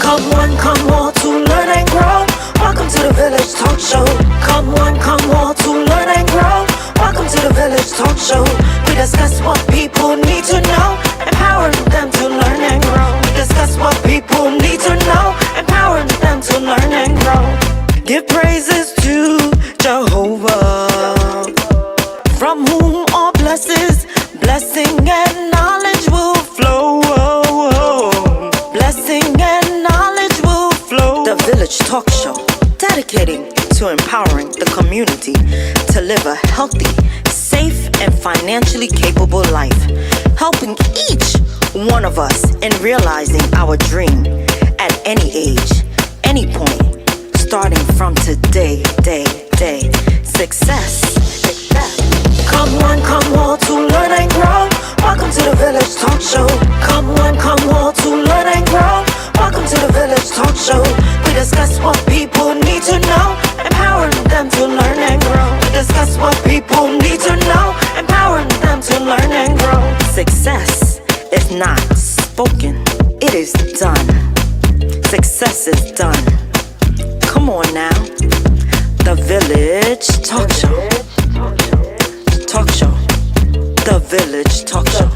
Come one, come all to learn and grow. Welcome to the Village Talk Show. Come one, come all to learn and grow. Welcome to the Village Talk Show. We discuss what people need to know, empowering them to learn and grow. We discuss what people need to know, empowering them to learn and grow. Give praises to Jehovah, from whom all blessings, blessing and knowledge will flow. Blessing and knowledge will flow. The Village Talk Show, dedicating to empowering the community to live a healthy, safe, and financially capable life, helping each one of us in realizing our dream at any age, any point, starting from today, day. Success. Come one, come all to learn and grow. Welcome to the Village Talk Show. Come one, come all to learn and grow. Welcome to the Village Talk Show. We discuss what people need to know, empowering them to learn and grow. We discuss what people need to know, empowering them to learn and grow. Success is not spoken, it is done. Success is done. Come on now. The Village Talk Show. Talk Show. The Village Talk Show.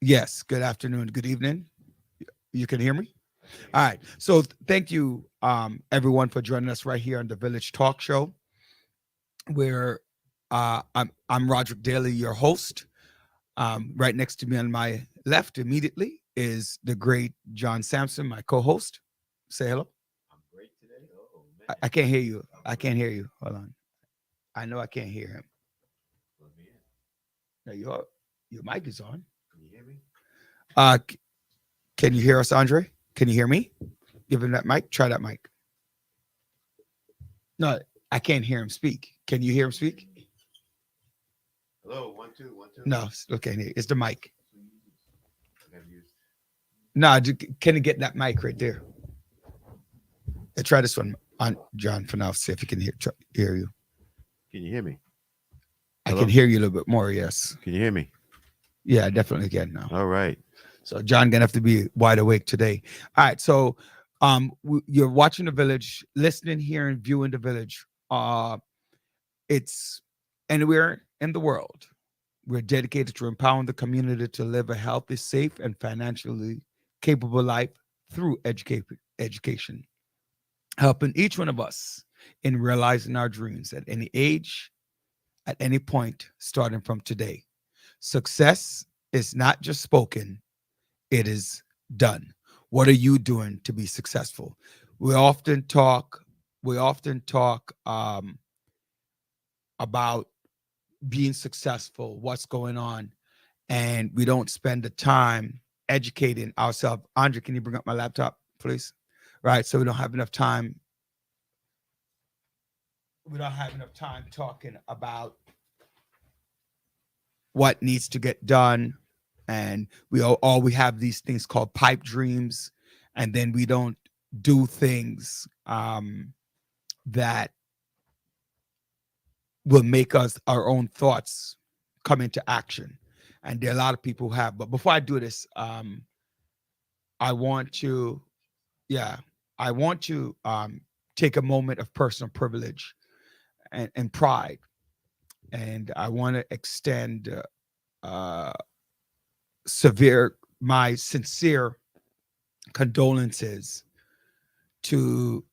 Yes, good afternoon, good evening. You can hear me? All right. So thank you, everyone, for joining us right here on the Village Talk Show, where I'm Roderick Daly, your host. Right next to me on my left immediately is the great John Sampson, my co-host. Say hello. I'm great today. Oh, I man. can't hear you. I can't hear you. Hold on. I know I can't hear him. Let me in. No, your mic is on. Can you hear me? Can you hear us, Andre? Can you hear me? Give him that mic. Try that mic. No, I can't hear him speak. Can you hear him speak? Hello, 1 2 1 2. No, still can't hear. It's the mic. I gotta use. No, can you get that mic right there? Try this one on John for now. See if he can hear you. Can you hear me? I Hello? can hear you a little bit more. Yes. Can you hear me? Yeah, I definitely can now. All right. So John gonna have to be wide awake today. All right. So you're watching The Village, listening here and viewing The Village. It's anywhere in the world. We're dedicated to empowering the community to live a healthy, safe, and financially capable life through education, helping each one of us in realizing our dreams at any age, at any point, starting from today. Success is not just spoken, it is done. What are you doing to be successful? We often talk about being successful, what's going on, and we don't spend the time educating ourselves. Andre, can you bring up my laptop, please? Right. So we don't have enough time. We don't have enough time talking about what needs to get done. And we have these things called pipe dreams, and then we don't do things that will make us our own thoughts come into action. And there are a lot of people who have. But before I do this, I want to take a moment of personal privilege and pride, and I want to extend my sincere condolences to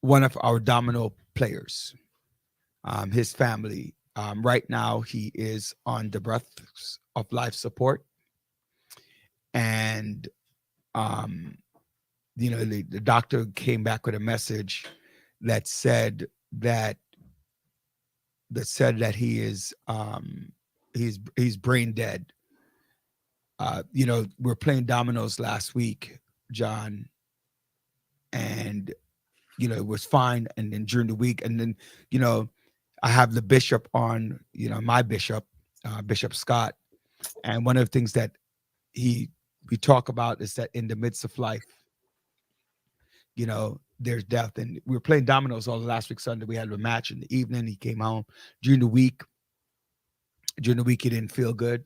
one of our domino players. His family. Right now, he is on the breaths of life support, and um, the doctor came back with a message that that said that he is he's brain dead. We're playing dominoes last week, John, and it was fine. And then during the week, and then I have the bishop on, my bishop, Bishop Scott, and one of the things that we talk about is that in the midst of life, there's death. And we were playing dominoes all last week Sunday. We had a match in the evening. He came home during the week. He didn't feel good.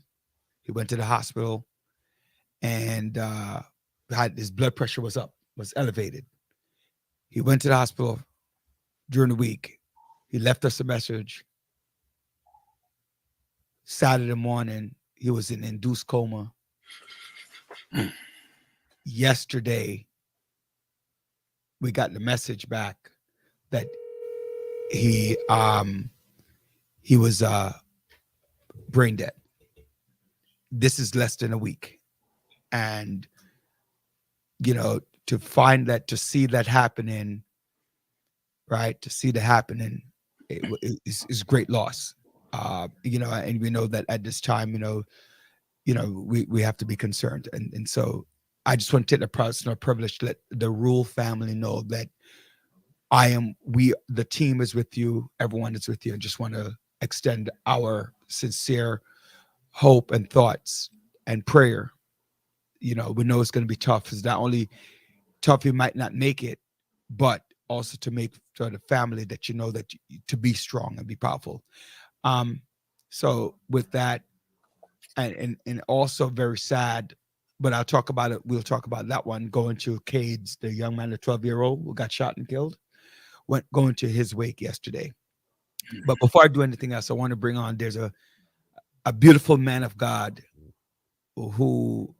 He went to the hospital, and his blood pressure was elevated. He went to the hospital during the week. He left us a message. Saturday morning, he was in induced coma. Yesterday, we got the message back that he was brain dead. This is less than a week, and to see that happening, right? To see that happening, is great loss. And we know that at this time, we have to be concerned, and so I just want to take the personal privilege to let the Rule family know that the team is with you, everyone is with you, and just want to extend our sincere hope and thoughts and prayer. We know it's going to be tough. It's not only tough, you might not make it, but also to make for the family that to be strong and be powerful. So with that, and also very sad, but I'll talk about it. We'll talk about that one. Going to Cade's, the young man, the 12-year-old who got shot and killed, going to his wake yesterday. But before I do anything else, I want to bring on, there's a beautiful man of God who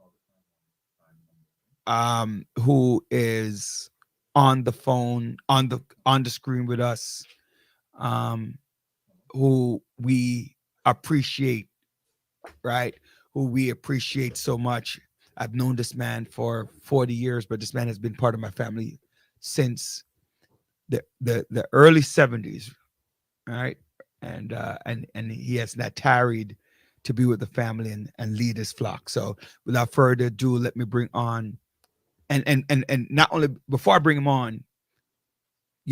is on the phone, on the screen with us, who we appreciate, right? Who we appreciate so much. I've known this man for 40 years, but this man has been part of my family since the early 70s, right? And he has not tarried to be with the family and lead his flock. So without further ado, let me bring on, and not only, before I bring him on,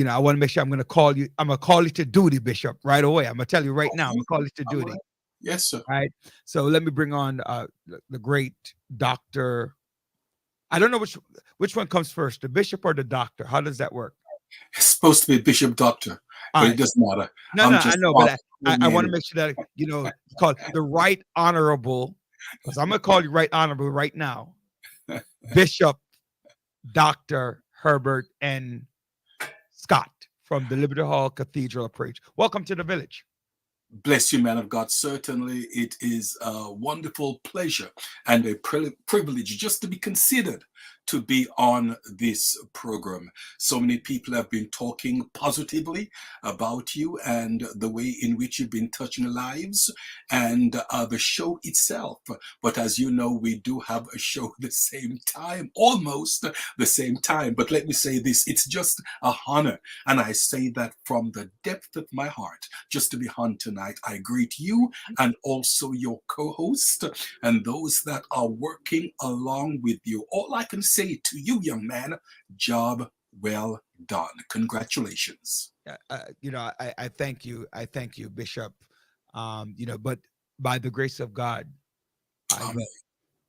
I want to make sure I'm going to call you to duty, Bishop, right away. I'm going to tell you right now, I'm going to call you to duty. Right. Yes, sir. All right. So let me bring on the great doctor. I don't know which one comes first, the bishop or the doctor. How does that work? It's supposed to be Bishop Doctor, but right. It doesn't matter. No, I know, but I want to make sure that, call the right honorable, because I'm going to call you right honorable right now. Bishop Dr. Herbert N. Scott from the Liberty Hall Cathedral of Praise. Welcome to the village. Bless you, man of God. Certainly, it is a wonderful pleasure and a privilege just to be considered to be on this program. So many people have been talking positively about you and the way in which you've been touching lives and the show itself. But as you know, we do have a show the same time, almost the same time. But let me say this, it's just a honor. And I say that from the depth of my heart, just to be on tonight. I greet you and also your co-host and those that are working along with you. All I can say to you, young man, job well done. Congratulations. I thank you. I thank you, Bishop. But by the grace of God,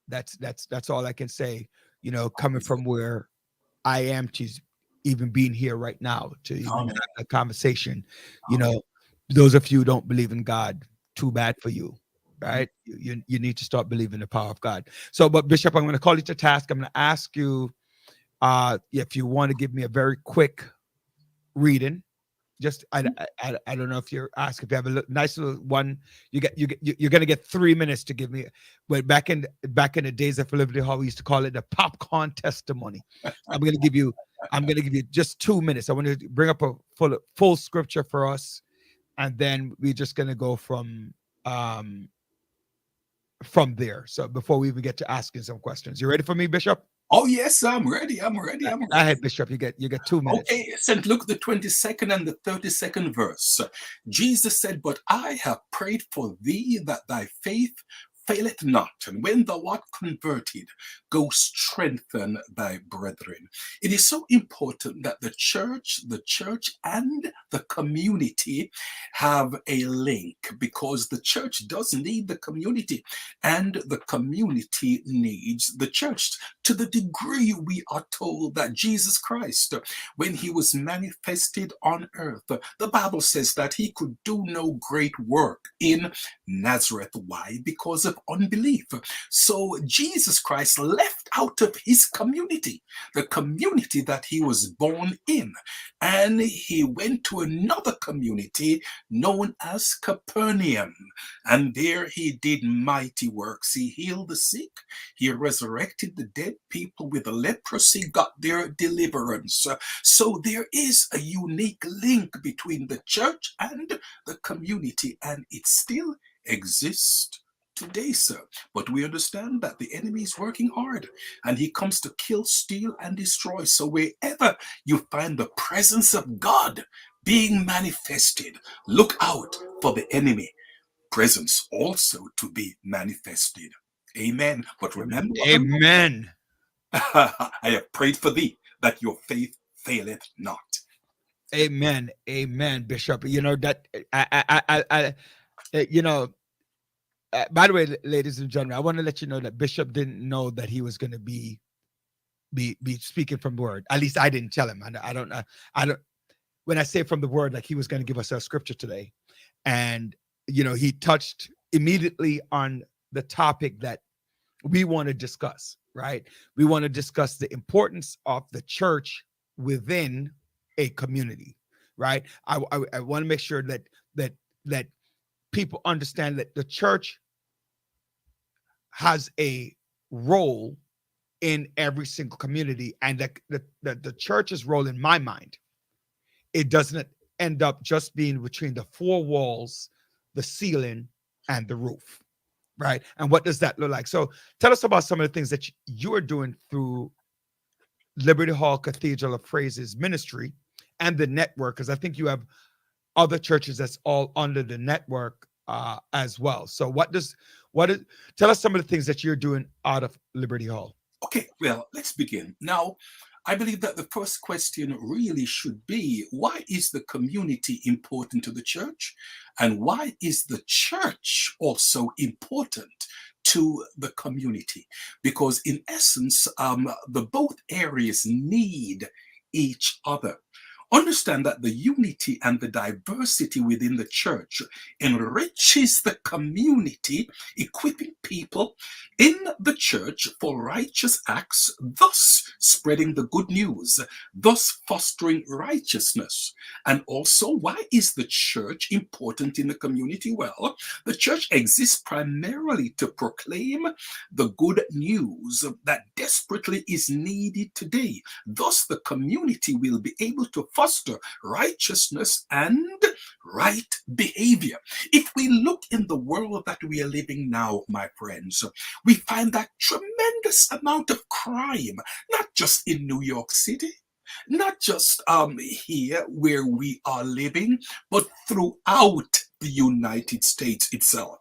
that's all I can say. Coming from where I am to even being here right now to even have a conversation. Those of you who don't believe in God, too bad for you. Right? You need to start believing the power of God. So, but Bishop, I'm going to call you to task. I'm going to ask you if you want to give me a very quick reading. Just I don't know if you're asked, if you have a nice little one, you're going to get 3 minutes to give me. But back in the days of Liberty Hall, we used to call it the popcorn testimony. I'm going to give you I'm going to give you just 2 minutes. I want to bring up a full scripture for us, and then we're just going to go from there. So before we even get to asking some questions, you ready for me, Bishop? Oh yes, I'm ready. I'm ready. I'm Go ready. ahead, Bishop. You get 2 minutes. Okay, St. Luke, the 22nd and the 32nd verse. Jesus said, "But I have prayed for thee that thy faith faileth not, and when thou art converted, go strengthen thy brethren." It is so important that the church and the community have a link, because the church does need the community and the community needs the church. To the degree we are told that Jesus Christ, when he was manifested on earth, the Bible says that he could do no great work in Nazareth. Why? Because of unbelief. So Jesus Christ left out of his community, the community that he was born in, and he went to another community known as Capernaum, and there he did mighty works. He healed the sick, he resurrected the dead, people with leprosy got their deliverance. So there is a unique link between the church and the community, and it still exists today, sir. But we understand that the enemy is working hard, and he comes to kill, steal, and destroy. So wherever you find the presence of God being manifested, look out for the enemy presence also to be manifested. Amen. But remember, Amen. I have prayed for thee that your faith faileth not. Amen. Amen, Bishop. You know that I you know, by the way, ladies and gentlemen, I want to let you know that Bishop didn't know that he was going to be speaking from the word. At least I didn't tell him. I don't. When I say from the word, like he was going to give us a scripture today, and you know, he touched immediately on the topic that we want to discuss. Right? We want to discuss the importance of the church within a community. Right? I want to make sure that people understand that the church has a role in every single community, and that the church's role, in my mind, it doesn't end up just being between the four walls, the ceiling, and the roof, right? And what does that look like? So tell us about some of the things that you are doing through Liberty Hall Cathedral of Praises ministry and the network, because I think you have other churches that's all under the network as well. So tell us some of the things that you're doing out of Liberty Hall. Okay, well, let's begin. Now, I believe that the first question really should be, why is the community important to the church? And why is the church also important to the community? Because in essence, the both areas need each other. Understand that the unity and the diversity within the church enriches the community, equipping people in the church for righteous acts, thus spreading the good news, thus fostering righteousness. And also, why is the church important in the community? Well, the church exists primarily to proclaim the good news that desperately is needed today. Thus, the community will be able to foster righteousness and right behavior. If we look in the world that we are living now, my friends, we find that tremendous amount of crime, not just in New York City, not just here where we are living, but throughout the United States itself.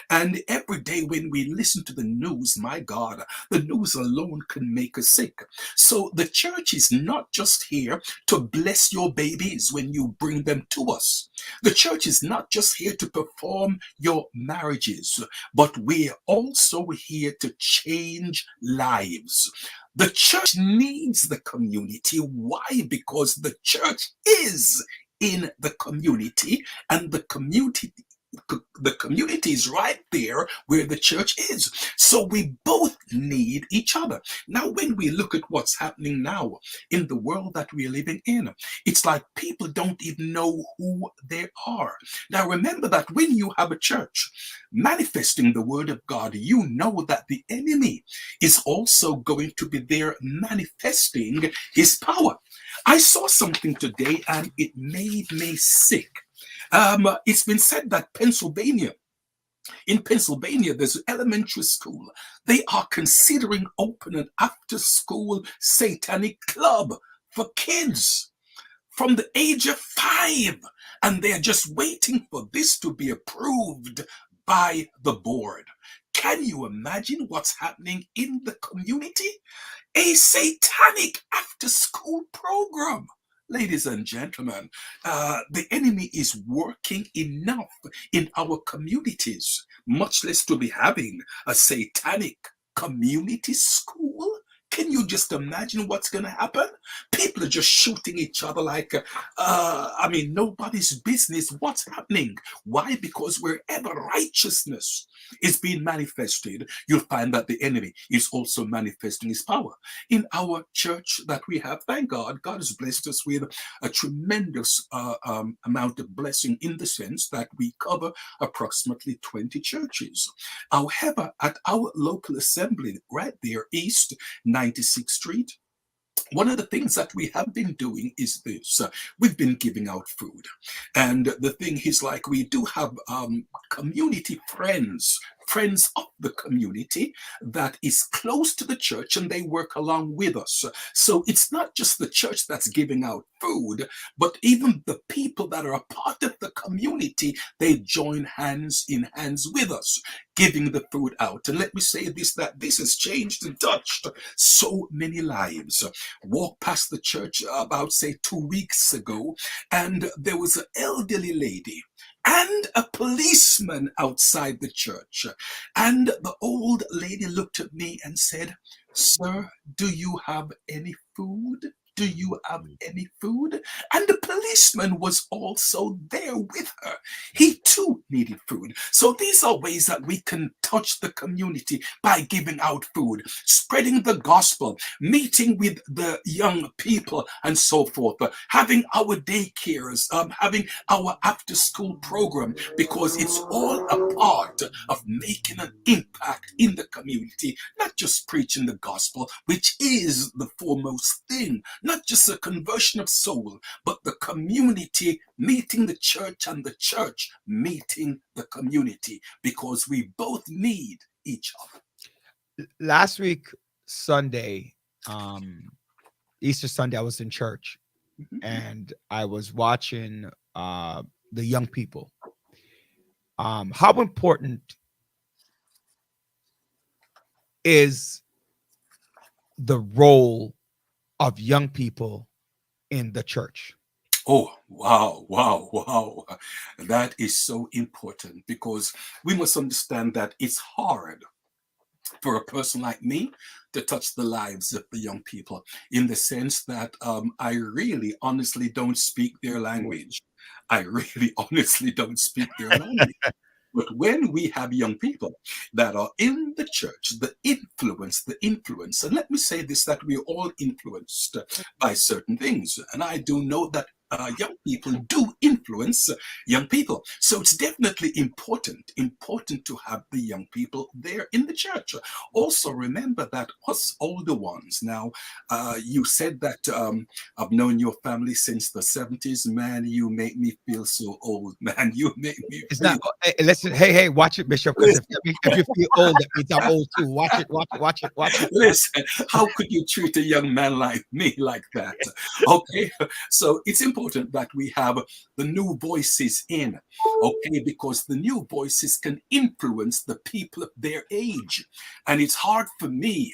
And every day when we listen to the news, my God, the news alone can make us sick. So the church is not just here to bless your babies when you bring them to us. The church is not just here to perform your marriages, but we're also here to change lives. The church needs the community. Why? Because the church is in the community, and the community the community is right there where the church is. So we both need each other. Now, when we look at what's happening now in the world that we're living in, it's like people don't even know who they are. Now, remember that when you have a church manifesting the word of God, you know that the enemy is also going to be there manifesting his power. I saw something today and it made me sick. It's been said that in Pennsylvania, there's an elementary school. They are considering opening an after-school satanic club for kids from the age of 5. And they're just waiting for this to be approved by the board. Can you imagine what's happening in the community? A satanic after-school program. Ladies and gentlemen, the enemy is working enough in our communities, much less to be having a satanic community school. Can you just imagine what's going to happen? People are just shooting each other like, nobody's business what's happening. Why? Because wherever righteousness is being manifested, you'll find that the enemy is also manifesting his power. In our church that we have, thank God, God has blessed us with a tremendous amount of blessing in the sense that we cover approximately 20 churches. However, at our local assembly, right there, East 96th Street, one of the things that we have been doing is this. We've been giving out food. And the thing is, like, we do have community friends of the community that is close to the church, and they work along with us. So it's not just the church that's giving out food, but even the people that are a part of the community, they join hands in hands with us, giving the food out. And let me say this, that this has changed and touched so many lives. Walked past the church about, say, 2 weeks ago, and there was an elderly lady and a policeman outside the church. And the old lady looked at me and said, "Sir, do you have any food? Do you have any food?" And the policeman was also there with her. He too needed food. So these are ways that we can touch the community by giving out food, spreading the gospel, meeting with the young people and so forth, having our daycares, having our after school program, because it's all a part of making an impact in the community, not just preaching the gospel, which is the foremost thing. Not just a conversion of soul, but the community meeting the church and the church meeting the community, because we both need each other. Last week, Sunday, Easter Sunday, I was in church and I was watching the young people. How important is the role of young people in the church? Oh, wow, wow, wow. That is so important, because we must understand that it's hard for a person like me to touch the lives of the young people, in the sense that I really honestly don't speak their language. I really honestly don't speak their language. But when we have young people that are in the church, the influence, and let me say this, that we're all influenced by certain things. And I do know that young people do influence young people. So it's definitely important to have the young people there in the church. Also remember that us older ones, now you said that I've known your family since the 70s. Man, you make me feel so old, man. You make me It's feel... not. Hey, listen, hey, watch it, Bishop. Because if you feel old, that means I'm old too. Watch it. Listen, how could you treat a young man like me like that? Okay, so it's important that we have the new voices in, okay, because the new voices can influence the people of their age. And it's hard for me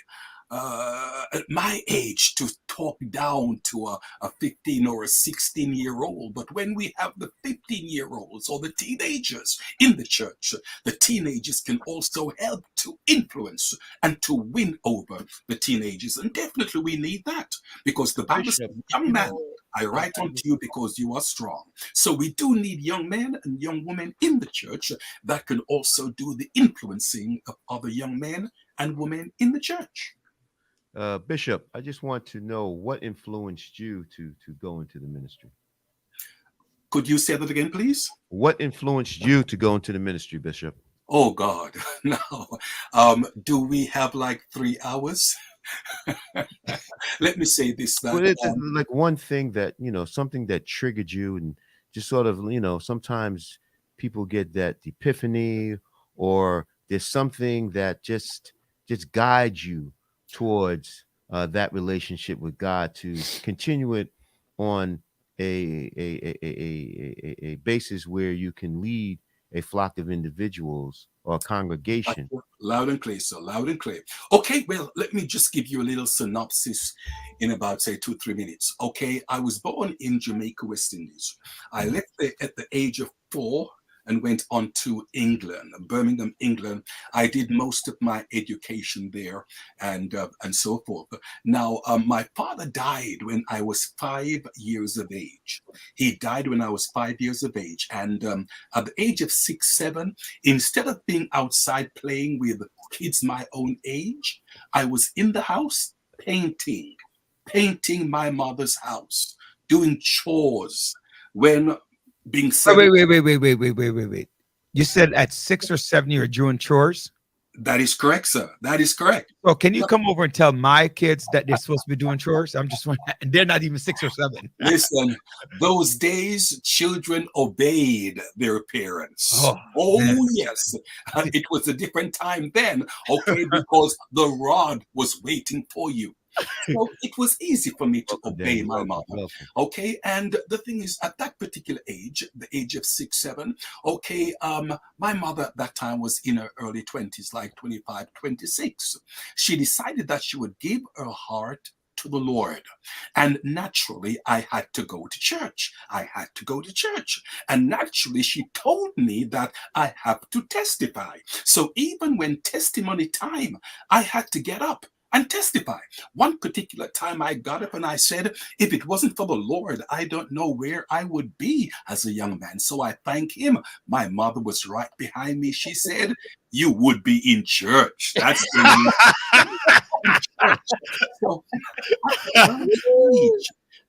at my age to talk down to a 15 or a 16-year-old. But when we have the 15-year-olds or the teenagers in the church, the teenagers can also help to influence and to win over the teenagers. And definitely we need that, because the Bible says, young man I write unto you because you are strong. So we do need young men and young women in the church that can also do the influencing of other young men and women in the church. Bishop, I just want to know what influenced you to go into the ministry. Could you say that again, please? What influenced you to go into the ministry, Bishop? Oh God, now, do we have like 3 hours? Let me say this, that Well, it's like one thing that something that triggered you, and just sort of sometimes people get that epiphany, or there's something that just guides you towards that relationship with God to continue it on a basis where you can lead a flock of individuals or a congregation. loud and clear, so loud and clear. Okay, well, let me just give you a little synopsis in about, say, 2-3 minutes. Okay, I was born in Jamaica, West Indies. I left there at the age of 4 and went on to England, Birmingham, England. I did most of my education there, and so forth. Now, my father died when I was 5 years of age. He died when I was 5 years of age, and at the age of 6, 7, instead of being outside playing with kids my own age, I was in the house painting my mother's house, doing chores. When being Wait, 7, wait, wait, wait, wait, wait, wait, wait, wait. You said at 6 or 7 you were doing chores. that is correct, sir. That is correct. Well, can you come over and tell my kids that they're supposed to be doing chores? I'm just wondering, and they're not even 6 or 7. Listen, those days, children obeyed their parents. Oh, Oh, man. yes. It was a different time then, okay, because the rod was waiting for you. So it was easy for me to Welcome, obey Danny. my Welcome, mother. welcome. Okay, and the thing is, at that particular age, the age of 6, 7, okay, my mother at that time was in her early 20s, like 25, 26. She decided that she would give her heart to the Lord. And naturally, I had to go to church. I had to go to church. And naturally, she told me that I have to testify. So even when testimony time, I had to get up and testify. One particular time I got up and I said, if it wasn't for the Lord, I don't know where I would be as a young man. So I thank him. My mother was right behind me. She said, you would be in church. That's where you in church. So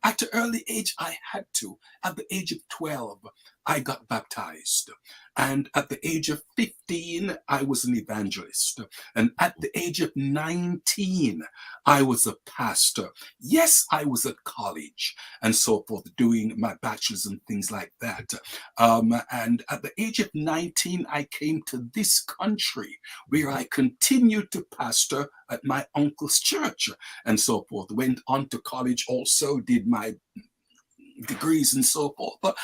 at the early age, I had to. At the age of 12, I got baptized. And at the age of 15, I was an evangelist. And at the age of 19, I was a pastor. Yes, I was at college and so forth, doing my bachelor's and things like that. And at the age of 19, I came to this country where I continued to pastor at my uncle's church and so forth. Went on to college also, did my degrees and so forth. But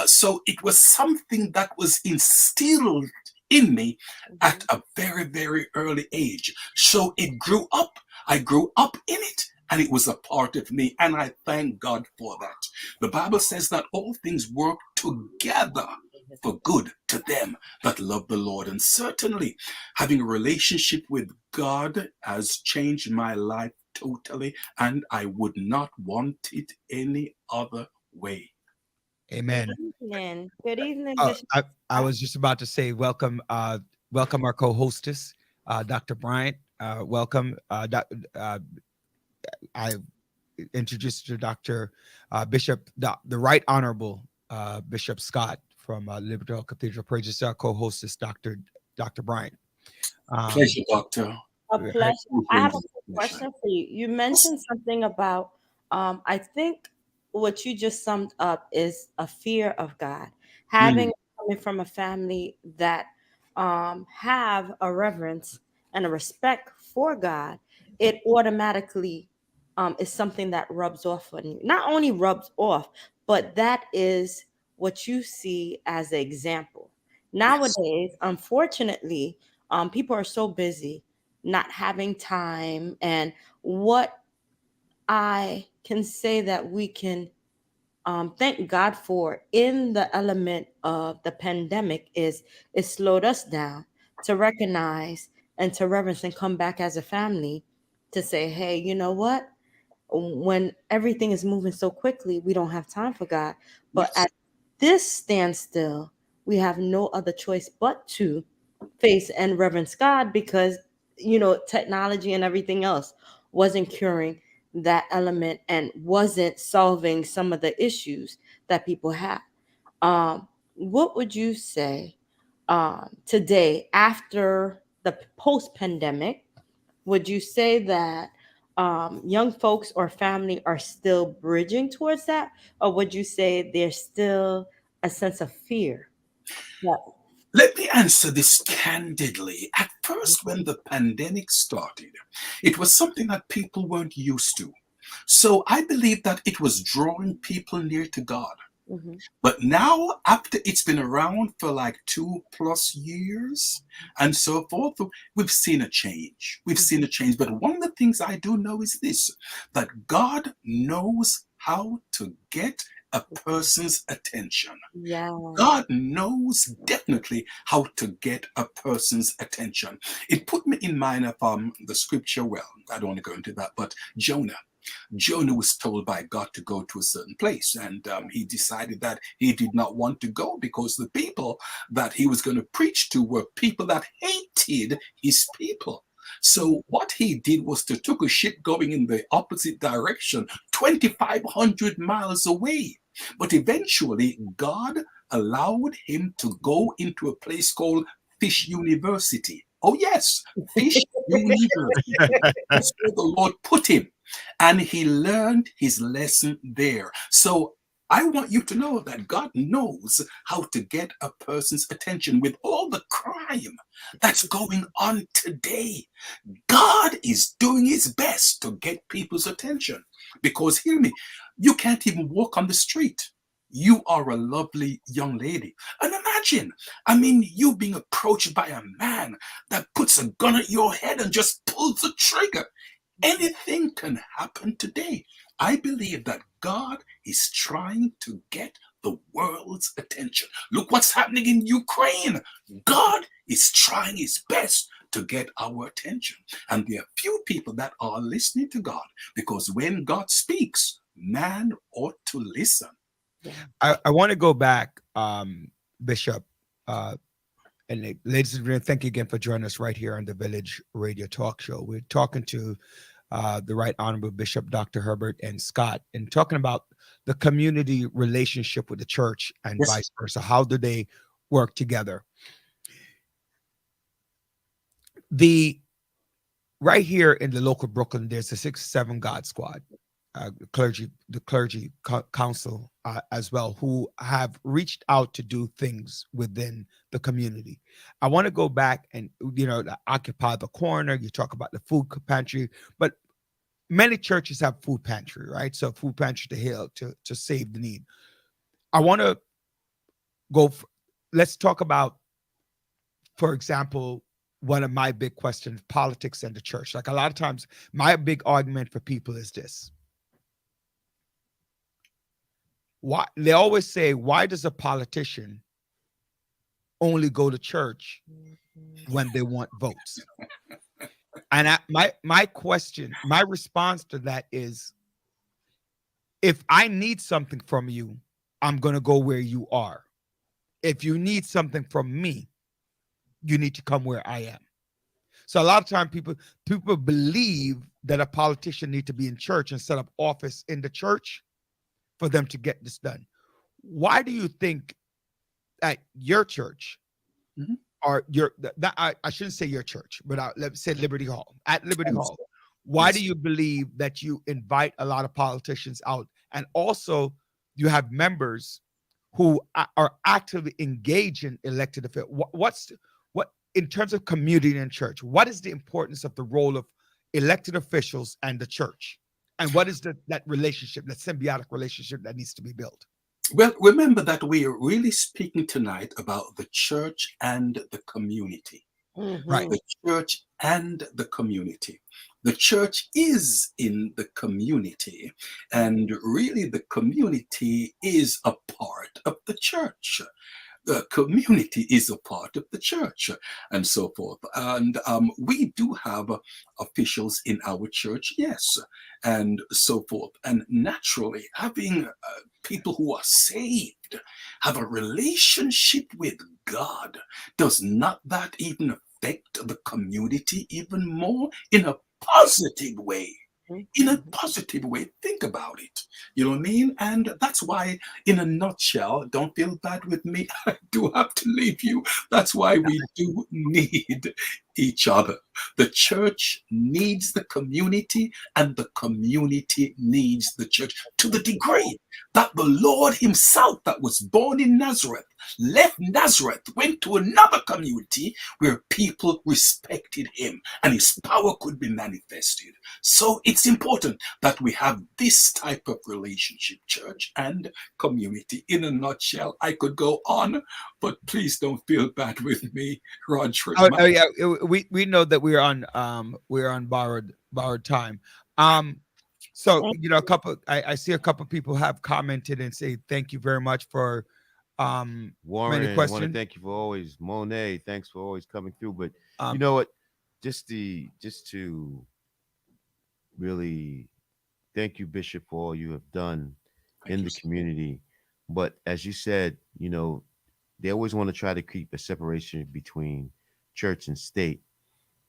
so it was something that was instilled in me at a very, very early age. So it grew up. I grew up in it. And it was a part of me. And I thank God for that. The Bible says that all things work together for good to them that love the Lord. And certainly having a relationship with God has changed my life totally. And I would not want it any other way. Amen. Evening. Good evening, Oh, Bishop. I was just about to say welcome, welcome our co-hostess, Dr. Bryant. Welcome, I introduced you to Dr. Bishop, the Right Honorable Bishop Scott from Liberty Cathedral. Praise our co-hostess, Dr. Bryant. Pleasure, Doctor. A pleasure. I have a quick Pleasure. question for you. You mentioned something about, I think what you just summed up is a fear of God. Having coming from a family that have a reverence and a respect for God, it automatically is something that rubs off on you. Not only rubs off, but that is what you see as an example. Nowadays, unfortunately, people are so busy not having time. And what I can say that we can thank God for in the element of the pandemic is it slowed us down to recognize and to reverence and come back as a family to say, hey, you know what? when everything is moving so quickly, we don't have time for God. But Yes. at this standstill, we have no other choice but to face and reverence God, because technology and everything else wasn't curing that element and wasn't solving some of the issues that people have. What would you say today, after the post pandemic? Would you say that young folks or family are still bridging towards that, or would you say there's still a sense of fear? Yeah. Let me answer this candidly. At first, when the pandemic started, it was something that people weren't used to. So I believe that it was drawing people near to God. Hmm. But now, after it's been around for like 2+ years and so forth, we've seen a change. We've seen a change. But one of the things I do know is this, that God knows how to get a person's attention. Yeah. God knows definitely how to get a person's attention. It put me in mind of the scripture. Well, I don't want to go into that, but Jonah. Jonah was told by God to go to a certain place, and he decided that he did not want to go because the people that he was going to preach to were people that hated his people. So what he did was to took a ship going in the opposite direction, 2,500 miles away. But eventually, God allowed him to go into a place called Fish University. Oh yes, Fish University. That's where the Lord put him. And he learned his lesson there. So I want you to know that God knows how to get a person's attention with all the crime that's going on today. God is doing his best to get people's attention. Because hear me, you can't even walk on the street. You are a lovely young lady. And imagine, I mean, you being approached by a man that puts a gun at your head and just pulls the trigger. Anything can happen today. I believe that God is trying to get the world's attention. Look what's happening in Ukraine. God is trying his best to get our attention. And there are few people that are listening to God, because when God speaks, man ought to listen. I want to go back, Bishop, and ladies and gentlemen, thank you again for joining us right here on the Village Radio Talk Show. We're talking to the Right Honorable Bishop Dr. Herbert and Scott, and talking about the community relationship with the church and Yes. vice versa. How do they work together? Right here in the local Brooklyn, there's a 6-7 God Squad, the clergy council as well, who have reached out to do things within the community. I want to go back and occupy the corner. You talk about the food pantry, but many churches have food pantry, right? So food pantry to help to save the need. I want to let's talk about, for example, one of my big questions, politics and the church. Like a lot of times, my big argument for people is this. Why they always say, why does a politician only go to church when they want votes? And my question, my response to that is, if I need something from you, I'm going to go where you are. If you need something from me, you need to come where I am. So a lot of time people believe that a politician need to be in church and set up office in the church for them to get this done. Why do you think at your church, or I shouldn't say your church, but let's say Liberty Hall, at Liberty Hall, why do you believe that you invite a lot of politicians out, and also you have members who are actively engaged in elected affairs? What in terms of community and church, what is the importance of the role of elected officials and the church? And what is that relationship, that symbiotic relationship that needs to be built? Well, remember that we are really speaking tonight about the church and the community. Right. The church and the community. The church is in the community, and really the community is a part of the church. the community is a part of the church and so forth. And we do have officials in our church, yes, and so forth. And naturally, having people who are saved, have a relationship with God, does not that even affect the community even more in a positive way? In a positive way. Think about it. You know what I mean? And that's why, in a nutshell, don't feel bad with me. I do have to leave you. That's why we do need each other. The church needs the community, and the community needs the church to the degree that the Lord Himself, that was born in Nazareth, left Nazareth, went to another community where people respected Him and His power could be manifested. So it's important that we have this type of relationship, church and community. In a nutshell, I could go on, but please don't feel bad with me, Roger. Oh yeah, we know that we're on borrowed time. So a couple. I see a couple people have commented and say thank you very much for many Warren, I want to questions. thank you for always, Monet. Thanks for always coming through. But you Um, know what? Just to really thank you, Bishop, for all you have done Thank in you, the sir. community. But as you said, they always want to try to keep a separation between church and state.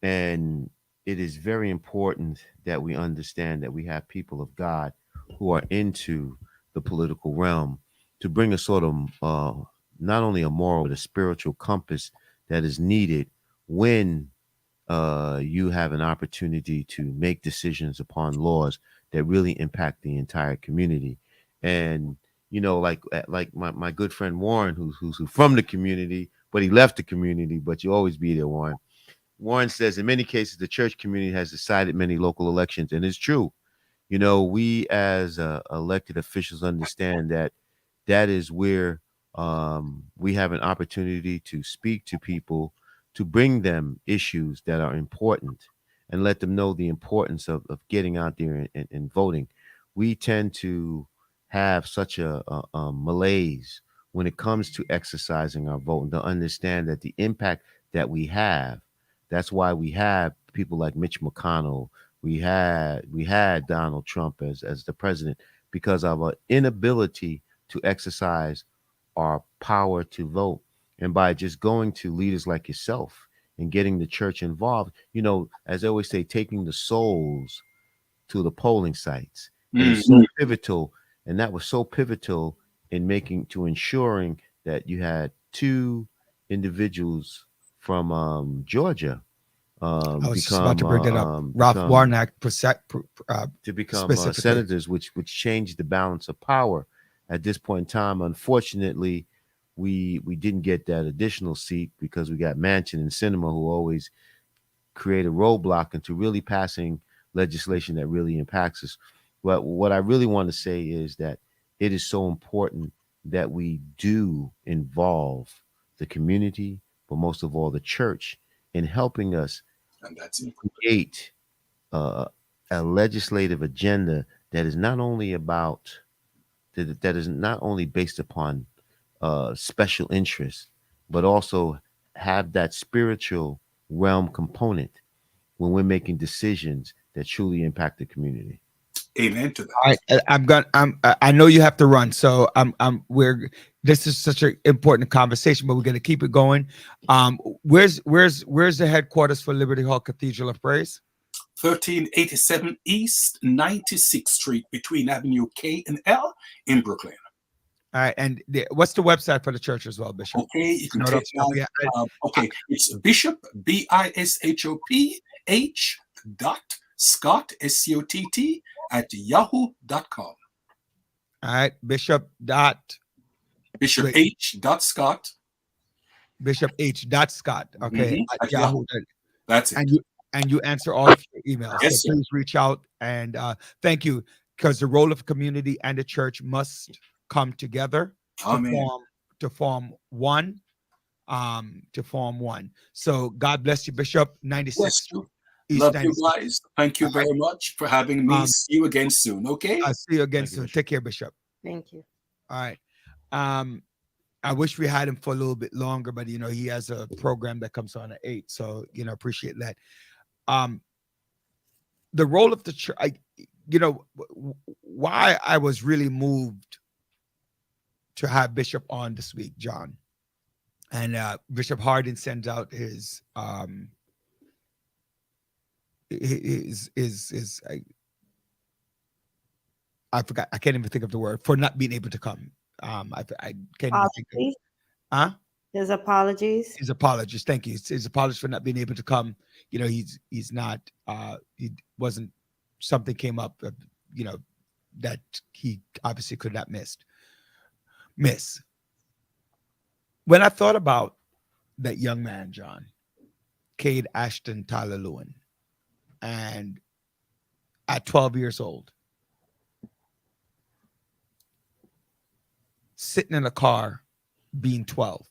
And it is very important that we understand that we have people of God who are into the political realm to bring a sort of not only a moral but a spiritual compass that is needed when you have an opportunity to make decisions upon laws that really impact the entire community. And like my good friend Warren, who's from the community, but he left the community. But you always be there, Warren. Warren says in many cases the church community has decided many local elections, and it's true. We as elected officials understand that that is where we have an opportunity to speak to people, to bring them issues that are important and let them know the importance of getting out there and voting. We tend to have such a malaise when it comes to exercising our vote and to understand that the impact that we have, that's why we have people like Mitch McConnell. We had Donald Trump as the president because of our inability to exercise our power to vote. And by just going to leaders like yourself and getting the church involved, as I always say, taking the souls to the polling sites. It is so pivotal. And that was so pivotal in ensuring that you had two individuals from Georgia I was just about to bring that up. Ralph become Warnock, to become specifically. senators, which changed the balance of power at this point in time. Unfortunately, we didn't get that additional seat because we got Manchin and Sinema, who always create a roadblock into really passing legislation that really impacts us. But what I really want to say is that it is so important that we do involve the community, but most of all the church, in helping us And that's important. create uh, a legislative agenda that is not only about that is not only based upon special interests, but also have that spiritual realm component when we're making decisions that truly impact the community. Amen to that. All right, I know you have to run, so we're. This is such an important conversation, but we're going to keep it going. Where's the headquarters for Liberty Hall Cathedral of Praise? 1387 East 96th Street between Avenue K and L in Brooklyn. All right, and what's the website for the church as well, Bishop? Okay, you can No, take no, that. yeah, Okay, it's Bishop Bishop Scott at yahoo.com. All right, Bishop Bishop Scott. Bishop H.Scott. Okay, at Yahoo. That's it. And you answer all of your emails. Yes, so please reach out and thank you, because the role of community and the church must come together to form one. So God bless you, Bishop. 96 East. Love 96. you guys. Thank you very much for having me. See you again soon. Okay. I'll see you again soon. Take care, Bishop. Thank you. All right. I wish we had him for a little bit longer, but he has a program that comes on at 8. So, appreciate that. Um, the role of the church, why I was really moved to have Bishop on this week, John. And Bishop Hardin sends out his I forgot, I can't even think of the word, for not being able to come. I can't even think of, Apologies. huh? His apologies. His apologies. Thank you. His apologies for not being able to come. He's not. He wasn't. Something came up. You know that he obviously could not miss. When I thought about that young man, John, Cade Ashton Tyler Lewin, and at 12 years old, sitting in a car, being 12,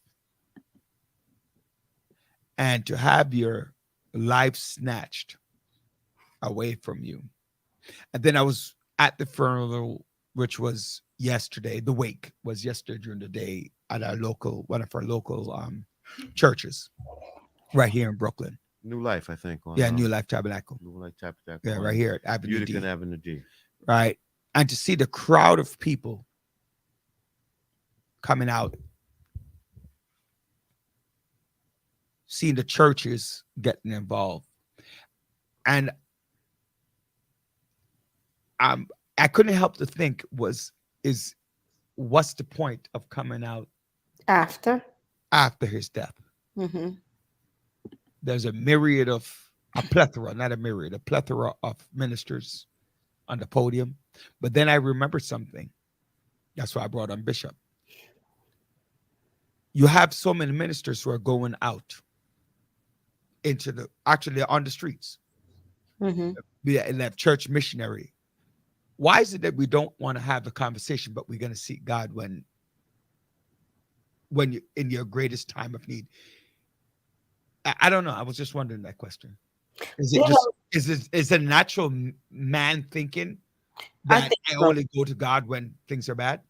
and to have your life snatched away from you. And then I was at the funeral, which was yesterday. The wake was yesterday during the day at one of our local churches right here in Brooklyn. New Life, I think. On Yeah, New Life Tabernacle. New Life Tabernacle. Yeah, right here at Avenue Utica D. Avenue D. Right. And to see the crowd of people coming out, seeing the churches getting involved. And I couldn't help to think what's the point of coming out After. after his death? Mm-hmm. There's a plethora, not a myriad, a plethora of ministers on the podium. But then I remembered something. That's why I brought on Bishop. You have so many ministers who are going out actually on the streets. Mm-hmm. And that church missionary. Why is it that we don't want to have the conversation, but we're going to seek God when you're in your greatest time of need? I don't know. I was just wondering that question. Is it is it natural man thinking I that think I so. only go to God when things are bad?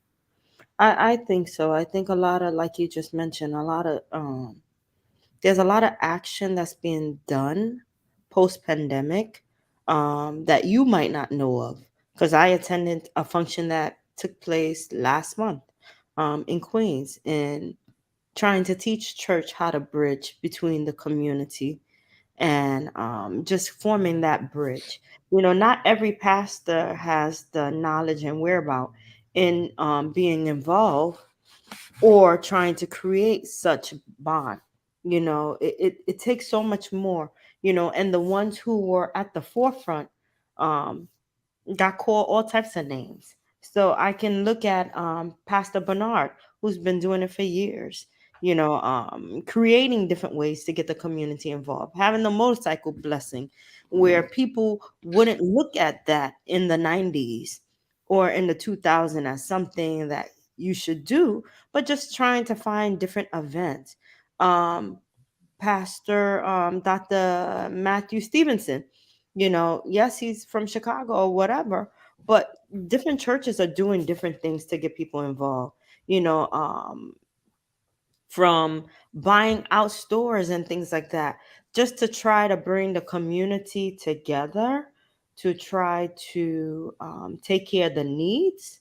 I think so. I think a lot of, like you just mentioned, a lot of there's a lot of action that's being done post pandemic that you might not know of. Because I attended a function that took place last month in Queens, and trying to teach church how to bridge between the community and just forming that bridge. Not every pastor has the knowledge and whereabout in being involved or trying to create such bond. It takes so much more, and the ones who were at the forefront um, got called all types of names. So I can look at Pastor Bernard, who's been doing it for years, creating different ways to get the community involved, having the motorcycle blessing, where people wouldn't look at that in the 90s or in the 2000s as something that you should do, but just trying to find different events. Um, Pastor Dr. Matthew Stevenson. Yes, he's from Chicago or whatever, but different churches are doing different things to get people involved. You know, um, from buying out stores and things like that, just to try to bring the community together to try to take care of the needs.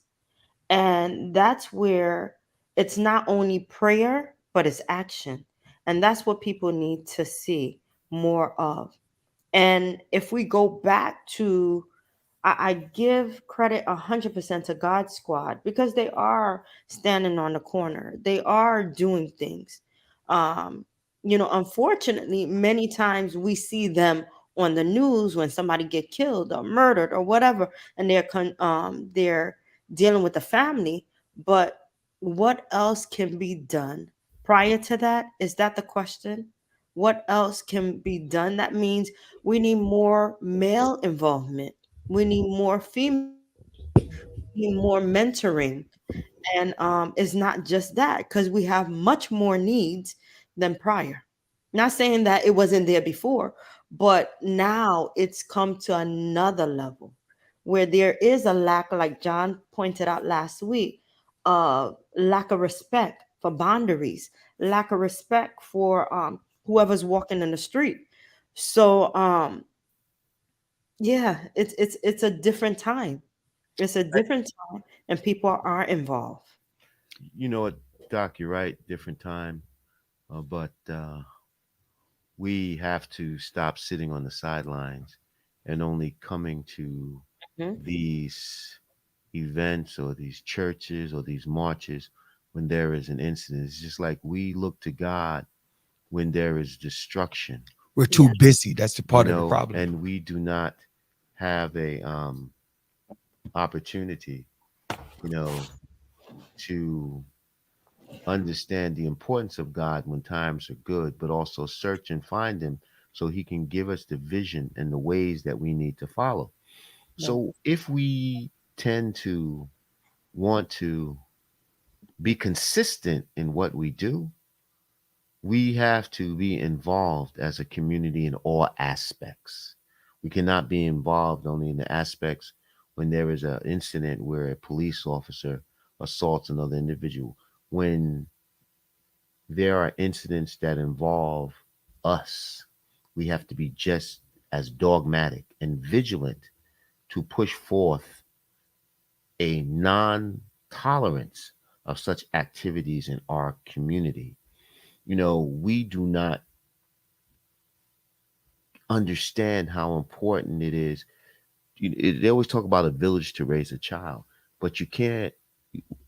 And that's where it's not only prayer, but it's action. And that's what people need to see more of. And if we go back to, I give credit 100% to God Squad, because they are standing on the corner. They are doing things. Um, Unfortunately, many times we see them on the news when somebody get killed or murdered or whatever, and they're dealing with the family. But what else can be done prior to that? Is that the question? What else can be done? That means we need more male involvement. We need more female involvement. We need more mentoring. And it's not just that, because we have much more needs than prior. Not saying that it wasn't there before, but now it's come to another level where there is a lack, like John pointed out last week, lack of respect for for boundaries, lack of respect for whoever's walking in the street. So yeah, it's a different time. It's a different time, and people are involved. You know what, Doc, you're right, different time. But we have to stop sitting on the sidelines and only coming to Mhm. these events or these churches or these marches when there is an incident. It's just like we look to God when there is destruction, We're too Yeah. busy. That's the you part of the know, problem. and we do not have a opportunity, you know, to understand the importance of God when times are good, but also search and find Him so He can give us the vision and the ways that we need to follow. Yes. So if we tend to want to be consistent in what we do, we have to be involved as a community in all aspects. We cannot be involved only in the aspects when there is an incident where a police officer assaults another individual. When there are incidents that involve us, we have to be just as dogmatic and vigilant to push forth a non tolerance of such activities in our community. You know, we do not understand how important it is. They always talk about a village to raise a child, but you can't.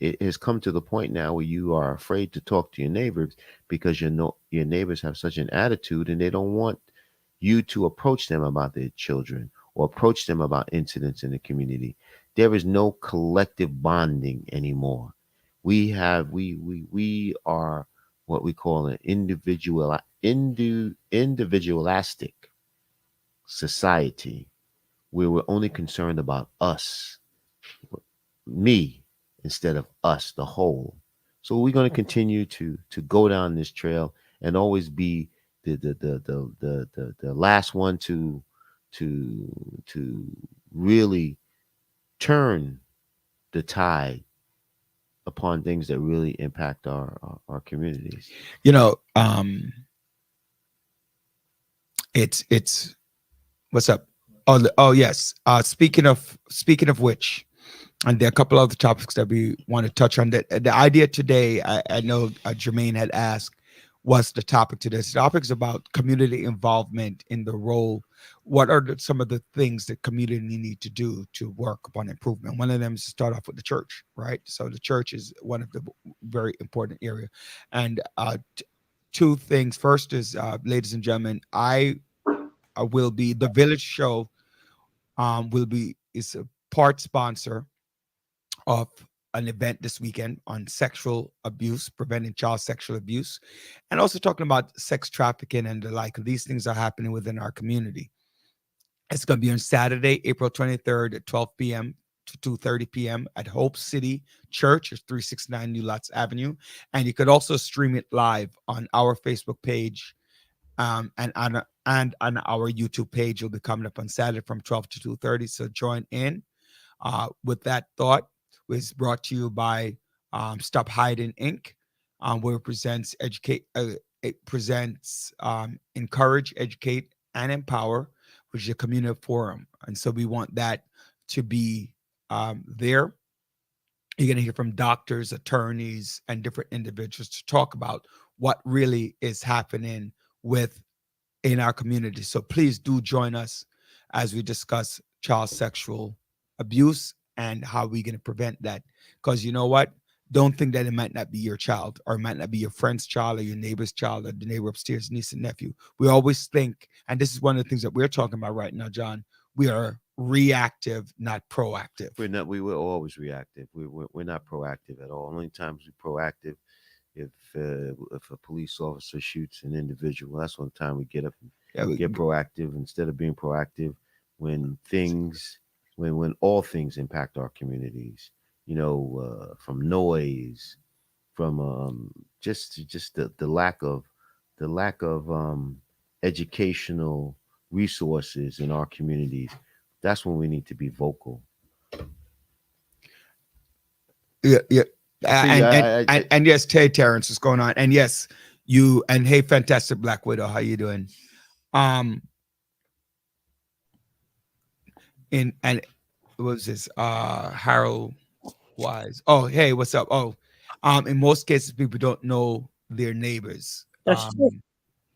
It has come to the point now where you are afraid to talk to your neighbors because your neighbors have such an attitude and they don't want you to approach them about their children or approach them about incidents in the community. There is no collective bonding anymore. We are what we call an individualistic society where we're only concerned about us, me, instead of us, the whole. So we're going to continue to go down this trail and always be the last one to really turn the tide upon things that really impact our communities. You know, it's what's up? Oh, oh yes. Speaking of which, and there are a couple other topics that we want to touch on. That the idea today, I know Jermaine had asked, what's the topic today? The topic is about community involvement in the role. What are some of the things that community need to do to work upon improvement? One of them is to start off with the church, right? So the church is one of the very important area. And two things. First is, ladies and gentlemen, I will be the Village Show. Will be is a part sponsor of an event this weekend on sexual abuse, preventing child sexual abuse, and also talking about sex trafficking and the like. These things are happening within our community. It's going to be on Saturday, April 23rd at 12 p.m. to 2:30 p.m. at Hope City Church, it's 369 New Lots Avenue. And you could also stream it live on our Facebook page, and on our YouTube page. It'll be coming up on Saturday from 12 to 2:30. So join in. With that thought, was brought to you by Stop Hiding Inc., where it presents Encourage, Educate, and Empower, which is a community forum. And so we want that to be there. You're going to hear from doctors, attorneys, and different individuals to talk about what really is happening with in our community. So please do join us as we discuss child sexual abuse and how we're going to prevent that. Because you know what? Don't think that it might not be your child, or it might not be your friend's child, or your neighbor's child, or the neighbor upstairs, niece and nephew. We always think, and this is one of the things that we're talking about right now, John, we are reactive, not proactive. We were always reactive. We're not proactive at all. Only times we're proactive if a police officer shoots an individual. That's one time we get up and Yeah, get proactive instead of being proactive when when all things impact our communities. You know, from noise, from just the lack of educational resources in our communities. That's when we need to be vocal. yeah, yeah. See, And yes, Terrence is going on, and yes, you and hey, fantastic Black Widow, how you doing? And what was this? Harold Wise. Oh, hey, what's up? Oh, in most cases, people don't know their neighbors. That's true.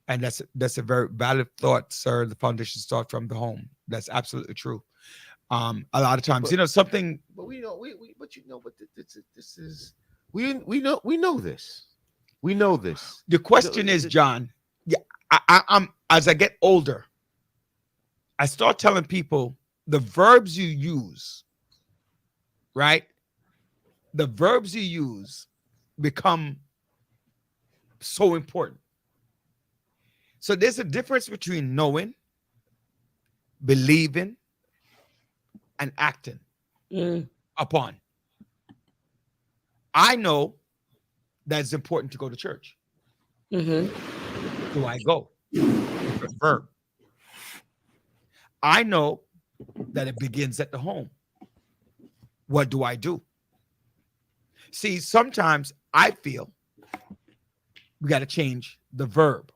And that's a very valid thought, sir. The foundation starts from the home. That's absolutely true. A lot of times, something. But we know but this is we know this. We know this. The question is, John. Yeah, I'm as I get older, I start telling people the verbs you use, right? The verbs you use become so important. So there's a difference between knowing, believing, and acting upon. I know that it's important to go to church. Do I go? Different verb. I know that it begins at the home. What do I do? See, sometimes I feel we got to change the verb.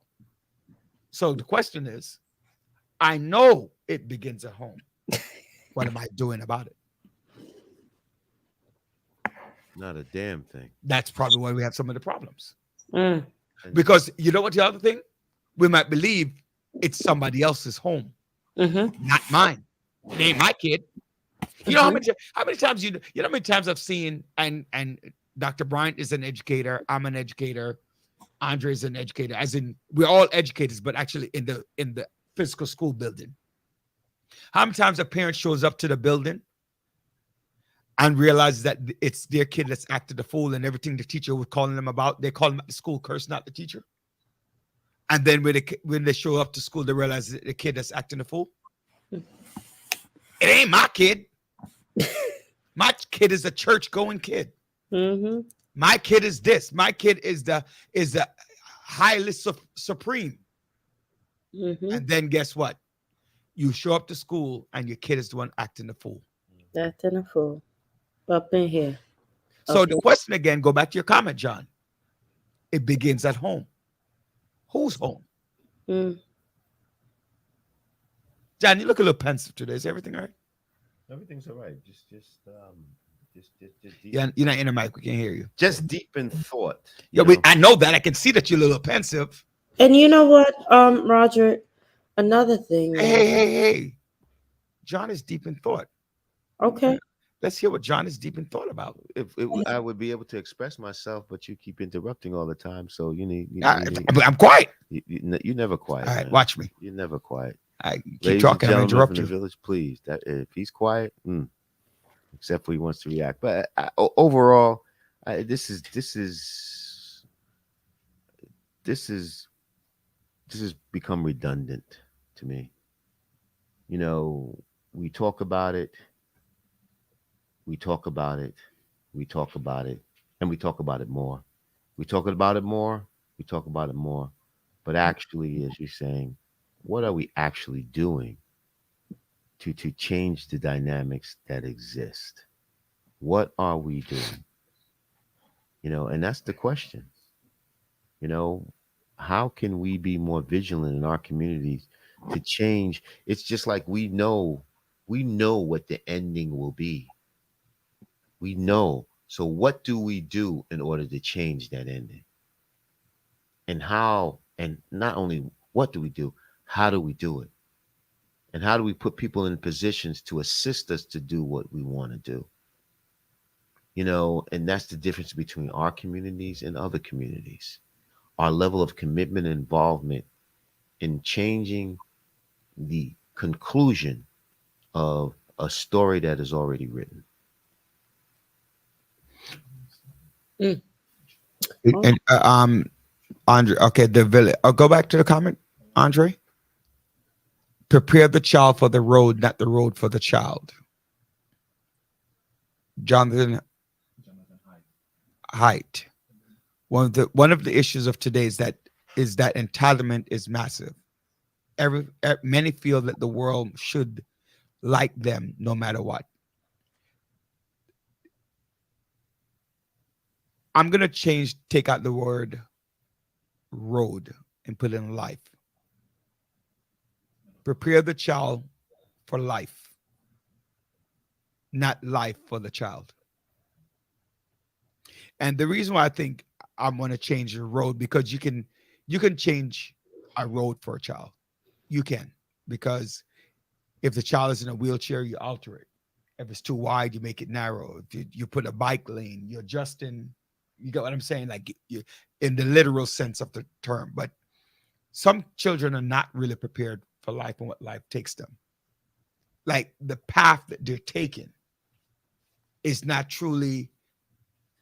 So the question is, I know it begins at home. What am I doing about it? Not a damn thing. That's probably why we have some of the problems. Because you know what the other thing? We might believe it's somebody else's home, not mine. It ain't my kid. You know how many times you know how many times I've seen and Dr. Bryant is an educator. I'm an educator. Andre is an educator. As in, we're all educators, but actually in the physical school building. How many times a parent shows up to the building and realizes that it's their kid that's acted the fool and everything the teacher was calling them about, they call them at the school curse, not the teacher. And then when they show up to school, they realize that the kid that's acting the fool. It ain't my kid. My kid is a church-going kid. My kid is this. My kid is the highly supreme. And then guess what? You show up to school and your kid is the one acting the fool. Acting a fool. Up in here. So the question again, go back to your comment, John. It begins at home. Whose home? John, you look a little pensive today. Is everything all right? Everything's all right. Just deep. Yeah, you're not in the mic. We can't hear you. Just deep in thought. Yeah, I know that. I can see that you're a little pensive. And you know what, Roger? Another thing. Hey. John is deep in thought. Okay. Let's hear what John is deep in thought about. I would be able to express myself, but you keep interrupting all the time. So you need. I'm quiet. You never quiet. All right, man. watch me. You're never quiet. I keep Ladies talking. and I'm gentlemen interrupt from you. the village, please. That if he's quiet, except for he wants to react. But overall, this is become redundant to me. We talk about it. We talk about it. We talk about it, and we talk about it more. We talk about it more. We talk about it more. But actually, as you're saying, what are we actually doing to change the dynamics that exist? What are we doing? And that's the question. How can we be more vigilant in our communities to change? It's just like we know what the ending will be. We know. So what do we do in order to change that ending? And how, and not only what do we do, how do we do it? And how do we put people in positions to assist us to do what we want to do? And that's the difference between our communities and other communities. Our level of commitment and involvement in changing the conclusion of a story that is already written. And Andre, okay, the village. I'll go back to the comment, Andre. Prepare the child for the road, not the road for the child. Jonathan Haidt. One of the issues of today is that entitlement is massive. Many feel that the world should like them no matter what. I'm gonna take out the word road and put in life. Prepare the child for life, not life for the child. And the reason why I think I'm going to change the road, because you can change a road for a child. You can, because if the child is in a wheelchair, you alter it. If it's too wide, you make it narrow. If you put a bike lane, you're adjusting. You get what I'm saying? Like you, in the literal sense of the term. But some children are not really prepared for life and what life takes them. Like the path that they're taking is not truly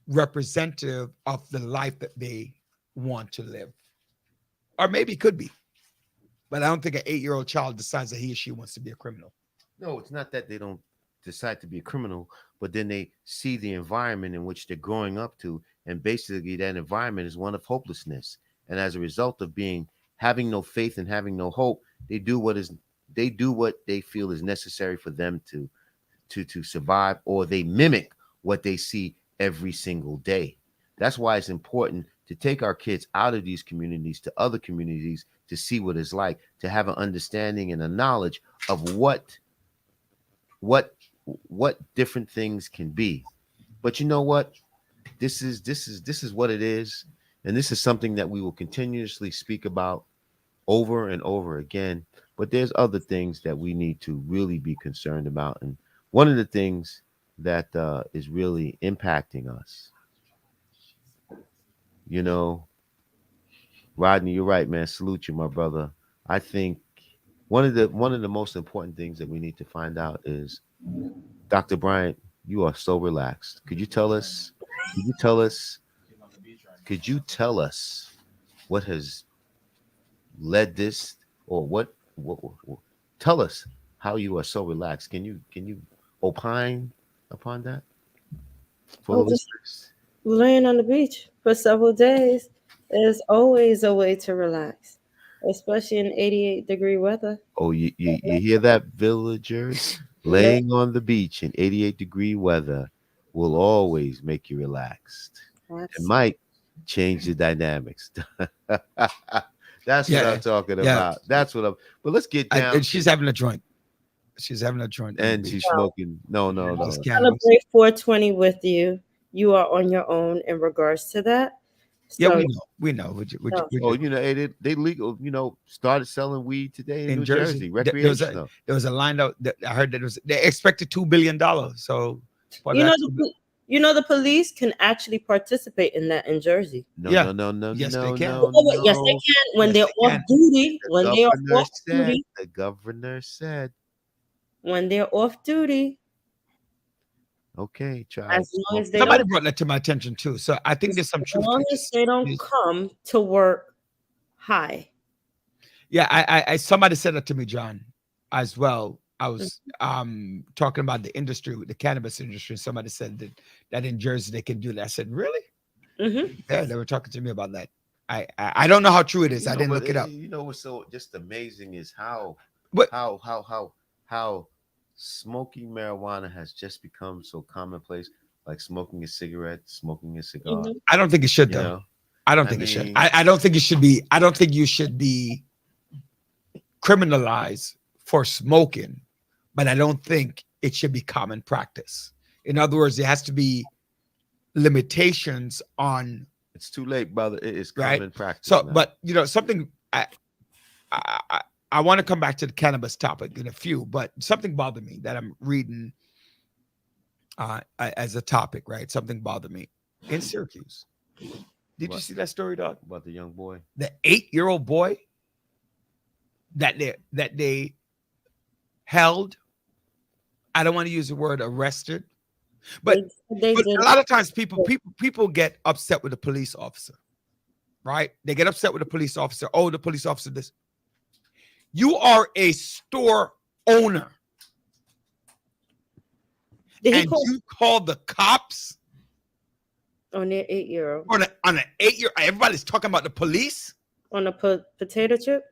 representative of the life that they want to live. Or maybe it could be. But I don't think an 8-year-old child decides that he or she wants to be a criminal. No, it's not that they don't decide to be a criminal, but then they see the environment in which they're growing up to, and basically that environment is one of hopelessness. And as a result of having no faith and having no hope, they do what they feel is necessary for them to survive, or they mimic what they see every single day. That's why it's important to take our kids out of these communities to other communities to see what it's like, to have an understanding and a knowledge of what different things can be. But you know what? This is what it is, and this is something that we will continuously speak about over and over again. But there's other things that we need to really be concerned about, and one of the things that is really impacting us, you know, Rodney, you're right, man. Salute you, my brother. I think one of the most important things that we need to find out is, Dr. Bryant, you are so relaxed. Could you tell us what has led this, or what tell us how you are so relaxed? Can you opine upon that for the Just listeners? laying on the beach for several days is always a way to relax, especially in 88-degree weather. Oh, you hear that, villagers? Laying on the beach in 88-degree weather will always make you relaxed. It That's might change the dynamics. That's what Yeah, I'm talking yeah. about. That's what I'm. But let's get down. And she's having a joint. She's having a joint. on the And beach. she's smoking. No. Just cannabis. celebrate 420 with you. You are on your own in regards to that. Yeah, So, we know. Oh, you know, they legal. You know, started selling weed today in New Jersey, There recreational. was a line out that I heard that they expected $2 billion. So for you know, that, the police can actually participate in that in Jersey. No, yeah. no, Yes, no, they can. no, Yes, they no. can when Yes, they're they off can. duty. The When they are governor off said. duty. The governor said. When they're off duty, Okay, try as it. long as they Somebody don't, brought that to my attention too. So I think there's some as truth long to as they don't this. come to work high. Yeah, I somebody said that to me, John, as well. I was talking about the industry, the cannabis industry. Somebody said that in Jersey they can do that. I said, really? Mm-hmm. Yeah, they were talking to me about that. I don't know how true it is. I didn't look it up. You know what's so just amazing is how But smoking marijuana has just become so commonplace, like smoking a cigarette, smoking a cigar. Mhm. I don't think it should You though. know, I don't I think it should. mean- I don't think it should be. I don't think you should be criminalized for smoking, but I don't think it should be common practice. In other words, there has to be limitations on. it's too late, brother. It is Right. common practice. So, now. but you know, something I want to come back to the cannabis topic in a few, but something bothered me that I'm reading as a topic, right? Something bothered me in Syracuse. Did you What? see that story, dog? About the young boy. The 8-year-old boy that they held. I don't want to use the word arrested, but They but did. a lot of times people get upset with the police officer, right? They get upset with the police officer. Oh, the police officer this. You are a store owner. Did he And call you call the cops on their 8-year-old on an 8-year. Everybody's talking about the police. on a potato chip?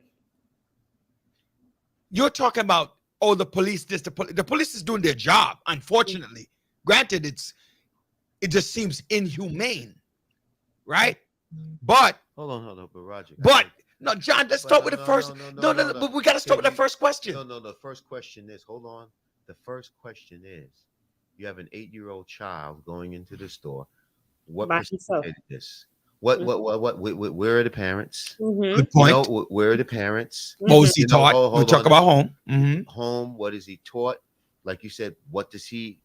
You're talking about, oh, the police. The police is doing their job. Unfortunately, granted, it just seems inhumane. right? But Hold on, but Roger. no, John, let's But start with the first. no, No, but we got to start with the first question. No. The first question is, hold on. The first question is, you have an 8-year-old child going into the store. What By himself. precipitated this? Where are the parents? Mm-hmm. Good point. Where are the parents? What was he You know, taught? hold We talk on. about home. Mm-hmm. Home. What is he taught? Like you said, what does he?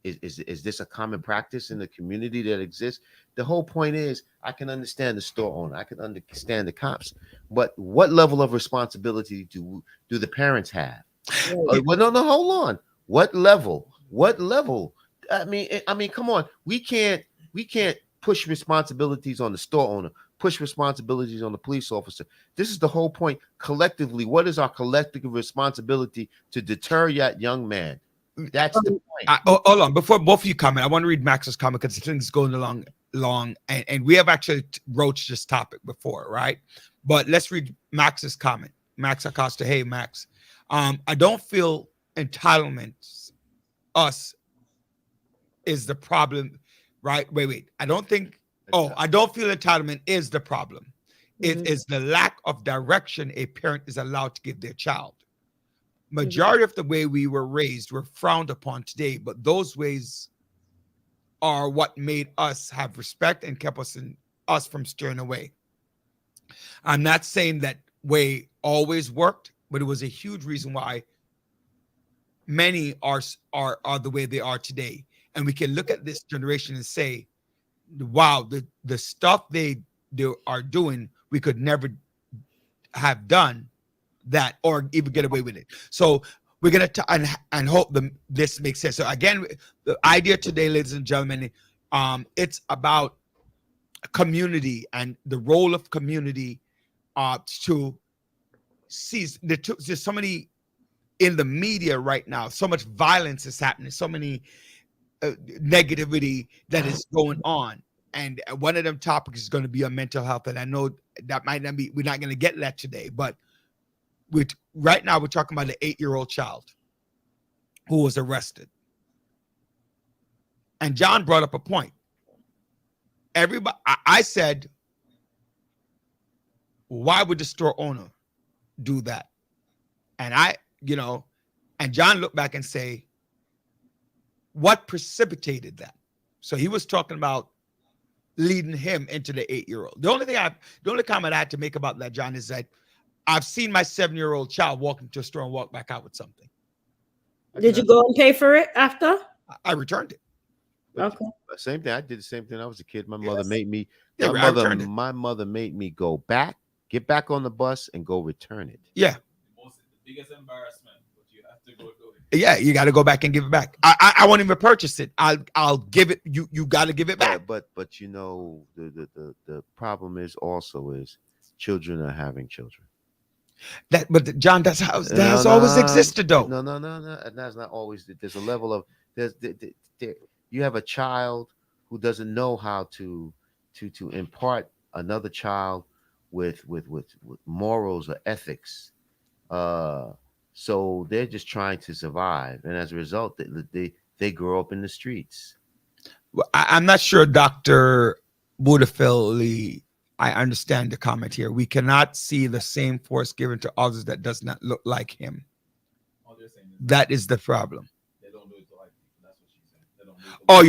Is this a common practice in the community that exists? The whole point is, I can understand the store owner, I can understand the cops, but what level of responsibility do the parents have? Well, no, hold on. What level? What level? I mean, come on. We can't push responsibilities on the store owner, push responsibilities on the police officer. This is the whole point. Collectively, what is our collective responsibility to deter that young man? That's the point. Hold on. Before both of you comment, I want to read Max's comment because the thing's going along long, and we have actually broached this topic before, right? But let's read Max's comment. Max Acosta. Hey, Max. I don't feel entitlement us is the problem, right? Wait. I don't feel entitlement is the problem. It is the lack of direction a parent is allowed to give their child. Majority of the way we were raised were frowned upon today, but those ways are what made us have respect and kept us from steering away. I'm not saying that way always worked, but it was a huge reason why many are the way they are today. And we can look at this generation and say, wow, the stuff they are doing, we could never have done that or even get away with it. So we're going to and hope this makes sense. So again, the idea today, ladies and gentlemen, it's about community and the role of community to seize. There's so many in the media right now, so much violence is happening, so many negativity that is going on. And one of them topics is going to be on mental health. And I know that might not be, we're not going to get that today, but right now we're talking about an 8-year-old child who was arrested. And John brought up a point. I said, why would the store owner do that? And and John looked back and say, what precipitated that? So he was talking about leading him into the 8-year-old. The only comment I had to make about that, John, is that I've seen my 7-year-old child walk into a store and walk back out with something. Did you go and pay for it after? I returned it. Okay. Same thing. I did the same thing. I was a kid. My mother made me. My mother made me get back on the bus, and go return it. Yeah. The biggest embarrassment, but you have to go do it. Yeah, you got to go back and give it back. I won't even purchase it. I'll give it. You got to give it back. But the problem is children are having children. But John, that has always existed, though. No. And that's not always. There's a level of you have a child who doesn't know how to impart another child with morals or ethics. So they're just trying to survive, and as a result, they grow up in the streets. Well, I'm not sure, Dr. Budafili. I understand the comment here. We cannot see the same force given to others that does not look like him. That is the problem. They don't do it to like people. That's what she's saying. They don't do it to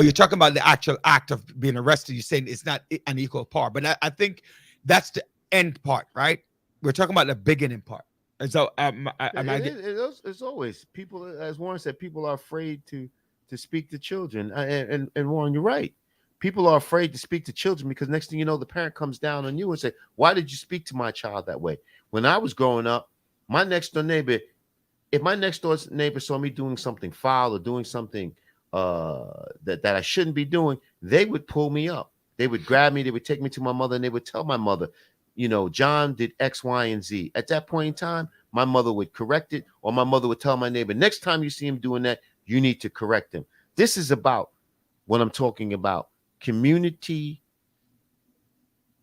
You're talking about the actual act of being arrested. You're saying it's not an equal part, but I think that's the end part, right? We're talking about the beginning part. And so, it's always people, as Warren said, people are afraid to speak to children, and Warren, you're right. People are afraid to speak to children because next thing you know, the parent comes down on you and say, "Why did you speak to my child that way?" When I was growing up, if my next door neighbor saw me doing something foul or doing something that I shouldn't be doing, they would pull me up. They would grab me. They would take me to my mother, and they would tell my mother, John did X, Y, and Z. At that point in time, my mother would correct it, or my mother would tell my neighbor, next time you see him doing that, you need to correct him. This is about what I'm talking about. Community.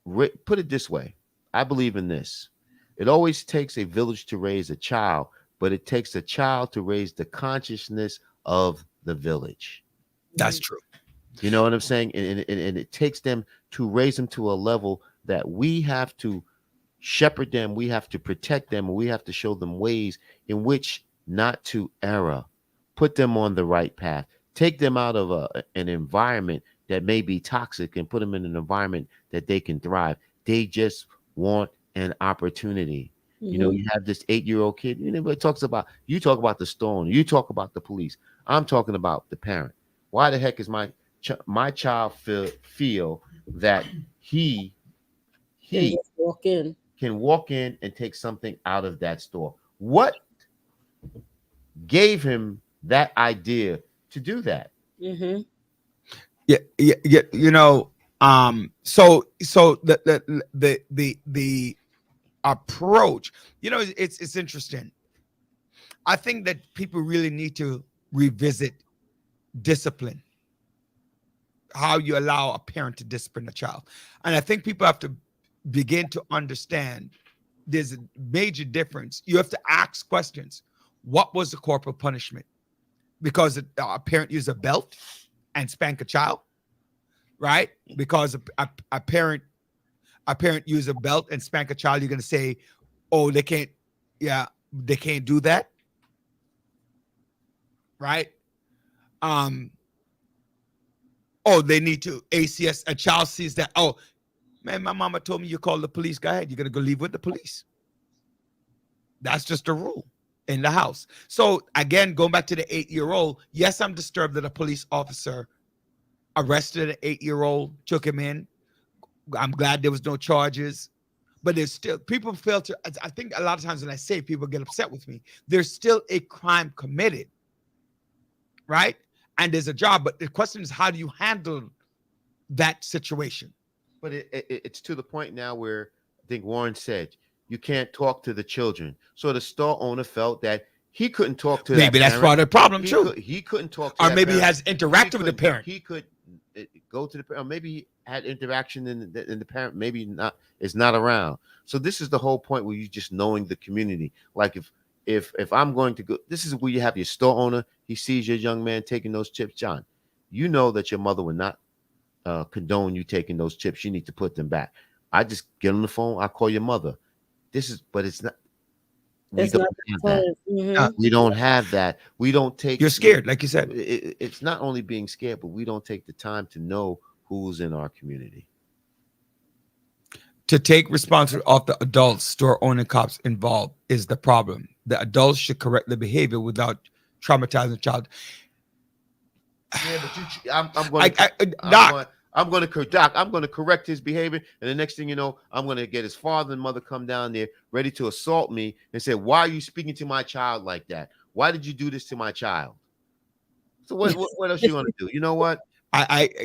Put it this way. I believe in this. It always takes a village to raise a child, but it takes a child to raise the consciousness of the village. That's true. You know what I'm saying? And it takes them to raise them to a level that we have to shepherd them, we have to protect them, and we have to show them ways in which not to err, put them on the right path, take them out of an environment that may be toxic and put them in an environment that they can thrive. They just want an opportunity. You know, Mhm. you have this 8-year-old kid. You know, you talk about the stone, you talk about the police. I'm talking about the parent. Why the heck is my child feel that Can he just walk in. can walk in and take something out of that store? What gave him that idea to do that? Mhm. Yeah. You know, so the approach, you know, it's interesting. I think that people really need to revisit discipline, how you allow a parent to discipline a child. And I think people have to begin to understand there's a major difference. You have to ask questions. What was the corporal punishment? Because a parent used a belt and spank a child, right? Because a parent use a belt and spank a child, you're going to say, oh, they can't, yeah, they can't do that, right? Oh, they need to ACS. A child sees that, oh man, my mama told me you call the police. Go ahead, you're going to go leave with the police. That's just a rule in the house. So again, going back to the 8-year-old, yes, I'm disturbed that a police officer arrested an 8-year-old, took him in. I'm glad there was no charges. But there's still, people fail to, I think a lot of times when I say, people get upset with me, there's still a crime committed, right? And there's a job, but the question is, how do you handle that situation? But it's to the point now where I think Warren said you can't talk to the children. So the store owner felt that he couldn't talk to Maybe that that's parent. part of the problem too. He couldn't talk to Or that maybe he parent. has interacted with the parent. He could go to the parent. Or maybe he had interaction and the parent maybe not is not around. So this is the whole point where you just knowing the community. Like if I'm going to go, this is where you have your store owner. He sees your young man taking those chips, John. You know that your mother would not condone you taking those chips. You need to put them back. I just get on the phone. I call your mother. But it's not. We It's don't not have the that. time. Mhm. We don't have that. We don't take. You're scared, like you said. It's not only being scared, but we don't take the time to know who's in our community. To take responsibility off the adults, store owner, cops involved is the problem. The adults should correct the behavior without traumatizing the child. Yeah, but I'm going Doc, I'm going to correct his behavior, and the next thing you know, I'm going to get his father and mother come down there ready to assault me and say, "Why are you speaking to my child like that? Why did you do this to my child?" So what else you want to do? You know what?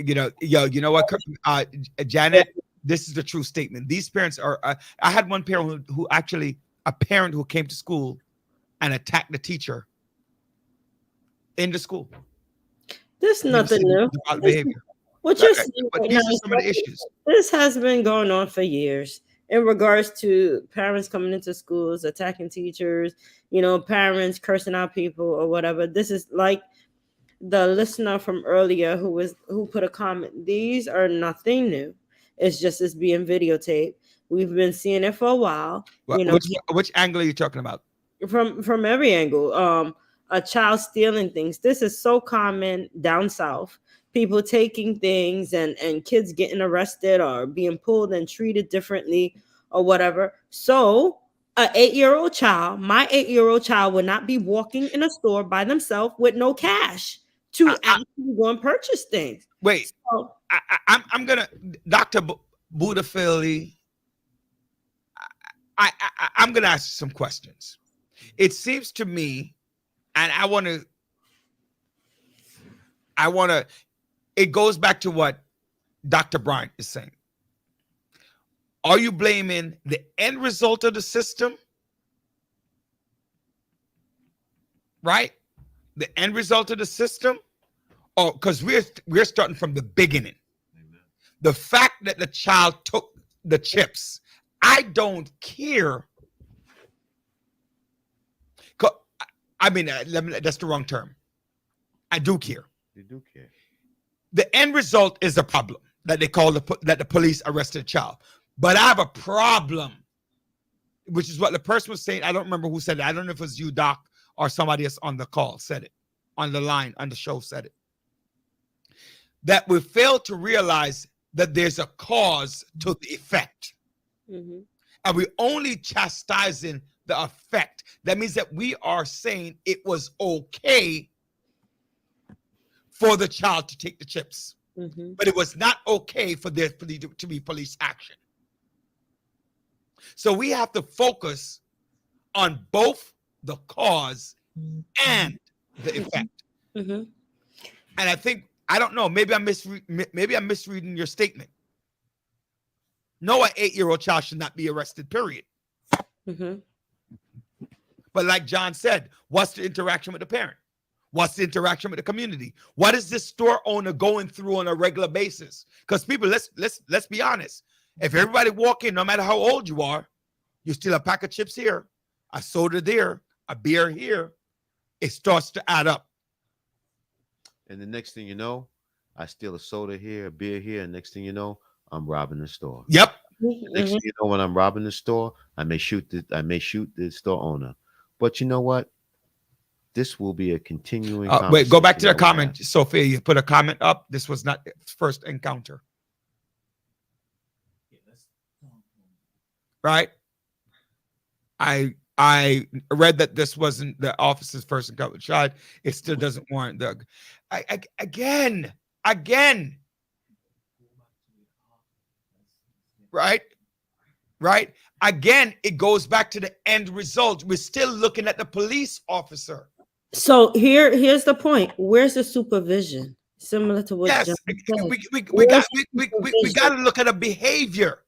you know what, Janet, this is the true statement. These parents are. I had one parent who actually, a parent who came to school and attacked the teacher in the school. There's nothing new. About behavior. What you're saying But right these now are is some of the issues. this has been going on for years in regards to parents coming into schools, attacking teachers, parents cursing out people or whatever. This is like the listener from earlier who put a comment. These are nothing new. It's just it's being videotaped. We've been seeing it for a while. Which angle are you talking about? From every angle. A child stealing things. This is so common down south. People taking things and kids getting arrested or being pulled and treated differently or whatever. So my 8-year-old child would not be walking in a store by themselves with no cash to actually go and purchase things. Wait, So, I'm gonna, Dr. Buddha Philly. I'm gonna ask you some questions. It seems to me, and I want to. It goes back to what Dr. Bryant is saying. Are you blaming the end result of the system? Right? The end result of the system? Or because we're starting from the beginning. Amen. The fact that the child took the chips, I don't care. I mean, that's the wrong term. I do care. You do care. the end result is a problem that they call that the police arrested a child. But I have a problem, which is what the person was saying. I don't remember who said it. I don't know if it was you, Doc, or somebody else on the call said it, on the line, on the show said it. That we fail to realize that there's a cause to the effect. Mm-hmm. And we're only chastising the effect. That means that we are saying it was okay for the child to take the chips, Mm-hmm. but it was not okay for there to be police action. So we have to focus on both the cause and the effect. Mm-hmm. And I think, I don't know, maybe I'm misreading your statement. No, an 8-year-old child should not be arrested, period. Mm-hmm. But like John said, what's the interaction with the parent? What's the interaction with the community? What is this store owner going through on a regular basis? Because people, let's be honest. If everybody walk in, no matter how old you are, you steal a pack of chips here, a soda there, a beer here, it starts to add up. And the next thing you know, I steal a soda here, a beer here, and next thing you know, I'm robbing the store. Yep. The next thing you know, when I'm robbing the store, I may shoot the store owner. But you know what? This will be a continuing. Wait, go back to the conversation that we'll comment, Sophia. You put a comment up. This was not first encounter, right? I read that this wasn't the officer's first encounter with child. It still doesn't warrant the. Again, right? Again, it goes back to the end result. We're still looking at the police officer. So here's the point. Where's the supervision? Similar to what Yes, John said. we got to look at a behavior,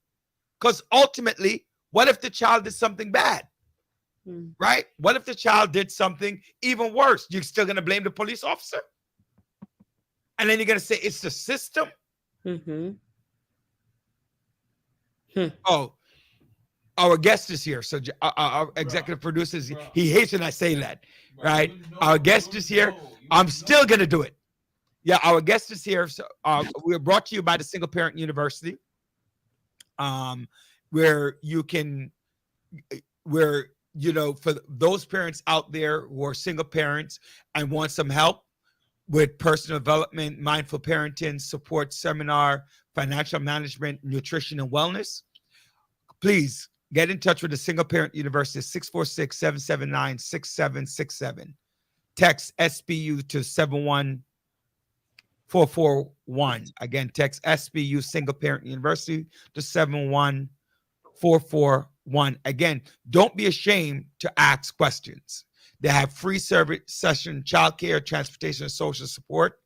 because ultimately, what if the child did something bad? Right? What if the child did something even worse? You're still going to blame the police officer? And then you're going to say it's the system? Mm-hmm. Oh, our guest is here. So our executive producer, he hates when I say that, right? Our guest is here. I'm still going to do it. Yeah, our guest is here. So we're brought to you by the Single Parent University, where you can, for those parents out there who are single parents and want some help with personal development, mindful parenting, support seminar, financial management, nutrition, and wellness, please get in touch with the Single Parent University, 646-779-6767. Text SBU to 71441. Again, text SBU Single Parent University to 71441. Again, don't be ashamed to ask questions. They have free service session, childcare, transportation, and social support,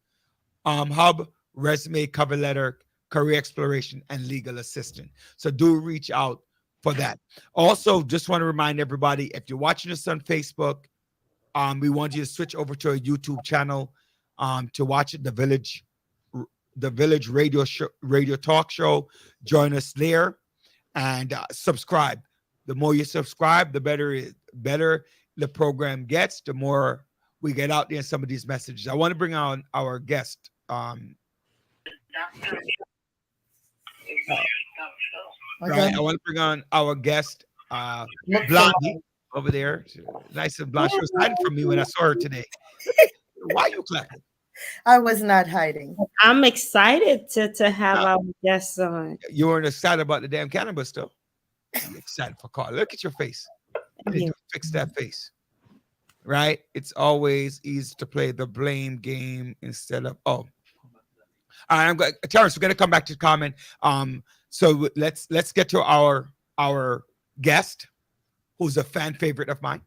hub, resume, cover letter, career exploration, and legal assistance. So do reach out for that. Also, just want to remind everybody, if you're watching us on Facebook, we want you to switch over to a YouTube channel to watch it, the Village radio talk show. Join us there and subscribe. The more you subscribe, the better the program gets, the more we get out there in some of these messages. I want to bring on our guest. Right, I want to bring on our guest, Blondie, over there. Nice and blonde. She was hiding from me when I saw her today. Why are you clapping? I was not hiding. I'm excited to have our guests on. You weren't excited about the damn cannabis, though. I'm excited for Carl. Look at your face. You need to fix that face. Right? It's always easy to play the blame game instead of I'm going, Terrence. We're going to come back to the comment. So let's get to our guest, who's a fan favorite of mine.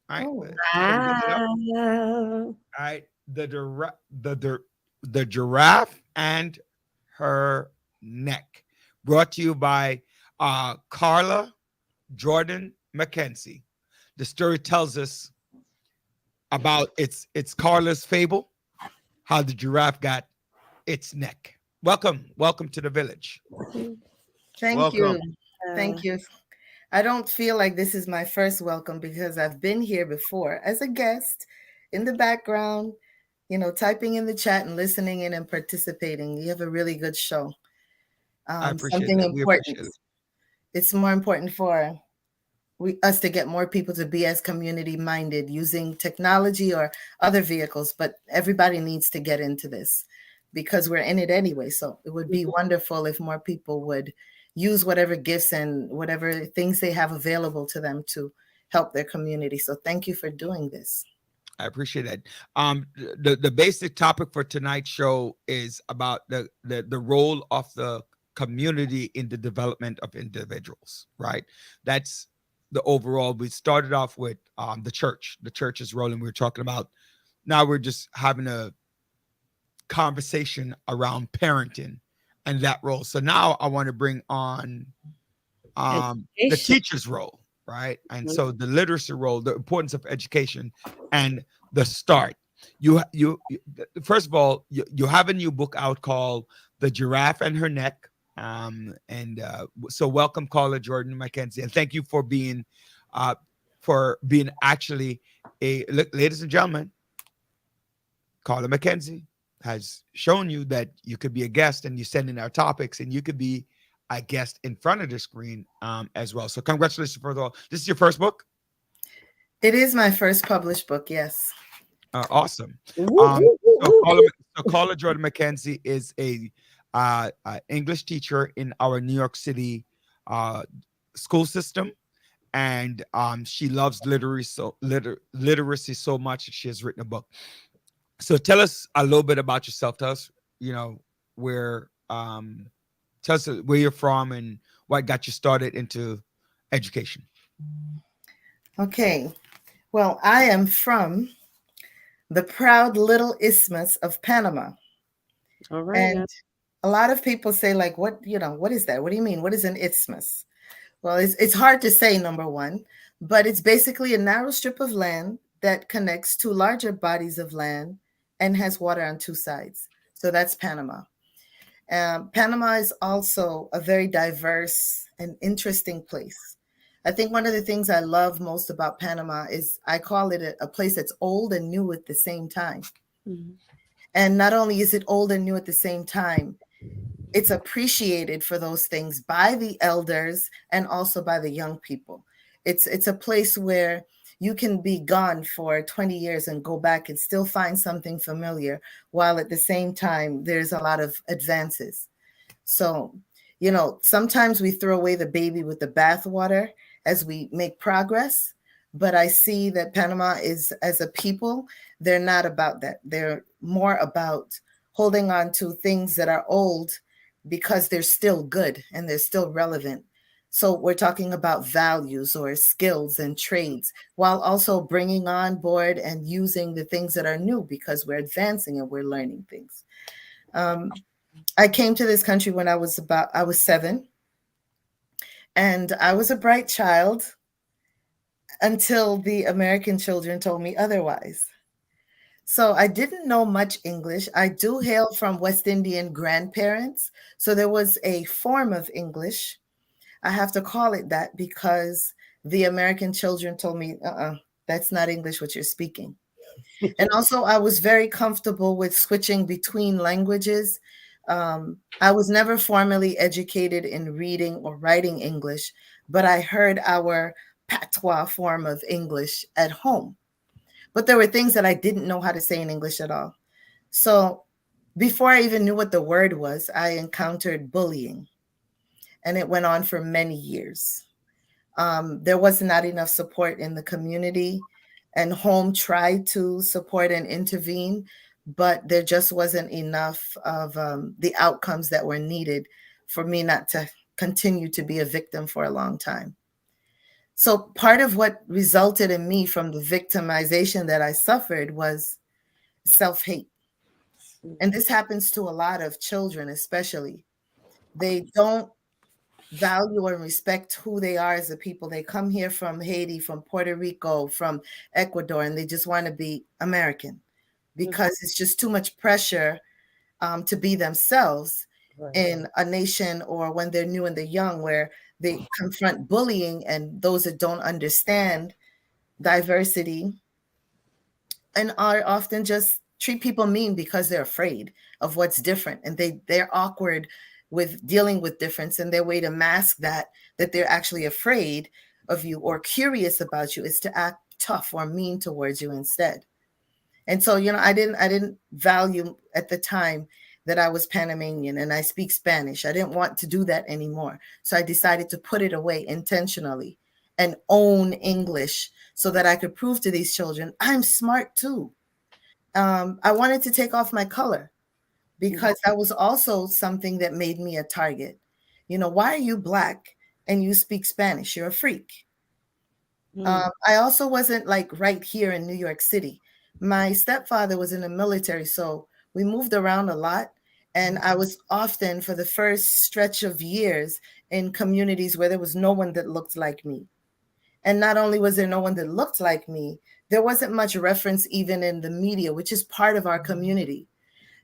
All right. All right. The giraffe and her neck, brought to you by Carla Jordan McKenzie. The story tells us about it's Carla's fable, how the giraffe got its neck. Welcome to the village. Thank you. I don't feel like this is my first welcome because I've been here before as a guest in the background, typing in the chat and listening in and participating. You have a really good show. I appreciate Something that. We important. appreciate it. It's more important for us to get more people to be as community minded using technology or other vehicles, but everybody needs to get into this because we're in it anyway. So it would be wonderful if more people would use whatever gifts and whatever things they have available to them to help their community. So thank you for doing this. I appreciate that. The basic topic for tonight's show is about the role of the community in the development of individuals, right? That's the overall. We started off with the church. The church's role, and we were talking about. Now we're just having a conversation around parenting and that role. So now I want to bring on the teacher's role, right? And so the literacy role, the importance of education, and the start. You first of all, you have a new book out called The Giraffe and Her Neck. So welcome, Carla Jordan Mackenzie, and thank you for being actually ladies and gentlemen. Carla Mackenzie has shown you that you could be a guest, and you send in our topics, and you could be a guest in front of the screen as well. So congratulations for all. This is your first book? It is my first published book, yes. Awesome. Carla Jordan Mackenzie is a English teacher in our New York City school system, and she loves literacy so much that she has written a book. So tell us a little bit about yourself. Tell us, where tell us where you're from and what got you started into education. Okay. Well, I am from the proud little isthmus of Panama. All right. And a lot of people say, like, what is that? What do you mean? What is an isthmus? Well, it's hard to say, number one, but it's basically a narrow strip of land that connects two larger bodies of land and has water on two sides. So that's Panama. Panama is also a very diverse and interesting place. I think one of the things I love most about Panama is I call it a place that's old and new at the same time. Mm-hmm. And not only is it old and new at the same time, it's appreciated for those things by the elders and also by the young people. It's a place where you can be gone for 20 years and go back and still find something familiar, while at the same time, there's a lot of advances. So, sometimes we throw away the baby with the bathwater as we make progress. But I see that Panama is, as a people, they're not about that. They're more about holding on to things that are old because they're still good and they're still relevant. So we're talking about values or skills and trades, while also bringing on board and using the things that are new because we're advancing and we're learning things. I came to this country when I was 7, and I was a bright child until the American children told me otherwise. So I didn't know much English. I do hail from West Indian grandparents, so there was a form of English. I have to call it that because the American children told me, that's not English what you're speaking. And also I was very comfortable with switching between languages. I was never formally educated in reading or writing English, but I heard our patois form of English at home. But there were things that I didn't know how to say in English at all. So before I even knew what the word was, I encountered bullying. And it went on for many years. There was not enough support in the community, and home tried to support and intervene, but there just wasn't enough of the outcomes that were needed for me not to continue to be a victim for a long time. So part of what resulted in me from the victimization that I suffered was self-hate. And this happens to a lot of children, especially. They don't value and respect who they are as a people. They come here from Haiti, from Puerto Rico, from Ecuador, and they just want to be American because it's just too much pressure to be themselves in a nation, or when they're new and they're young, where they confront bullying and those that don't understand diversity and are often just treat people mean because they're afraid of what's different, and they're awkward with dealing with difference, and their way to mask that they're actually afraid of you or curious about you is to act tough or mean towards you instead. And so, I didn't value at the time that I was Panamanian and I speak Spanish. I didn't want to do that anymore. So I decided to put it away intentionally and own English so that I could prove to these children I'm smart too. I wanted to take off my color because that was also something that made me a target. Why are you Black and you speak Spanish? You're a freak. I also wasn't like right here in New York City. My stepfather was in the military, so we moved around a lot. And I was often, for the first stretch of years, in communities where there was no one that looked like me. And not only was there no one that looked like me, there wasn't much reference even in the media, which is part of our community,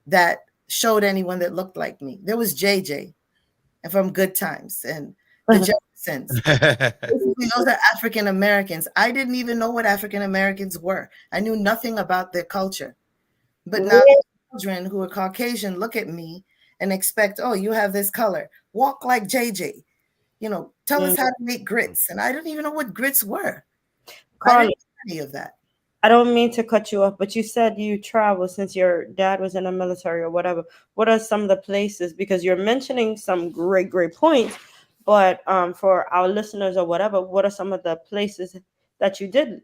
that showed anyone that looked like me. There was JJ from Good Times and the Jeffersons. Basically, those are African Americans. I didn't even know what African Americans were. I knew nothing about their culture. But now the children who are Caucasian look at me and expect, oh, you have this color. Walk like JJ. Tell us how to make grits. And I didn't even know what grits were. I didn't know any of that. I don't mean to cut you off, but you said you traveled since your dad was in the military or whatever. What are some of the places? Because you're mentioning some great, great points. But for our listeners or whatever, what are some of the places that you did?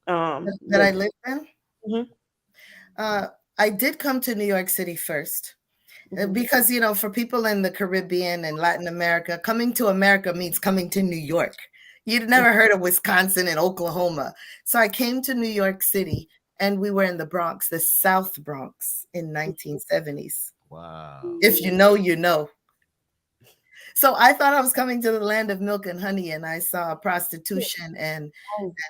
That I lived in? Mm-hmm. I did come to New York City first. Because, for people in the Caribbean and Latin America, coming to America means coming to New York. You'd never heard of Wisconsin and Oklahoma. So I came to New York City, and we were in the Bronx, the South Bronx in 1970s. Wow. If you know, you know. So I thought I was coming to the land of milk and honey, and I saw prostitution and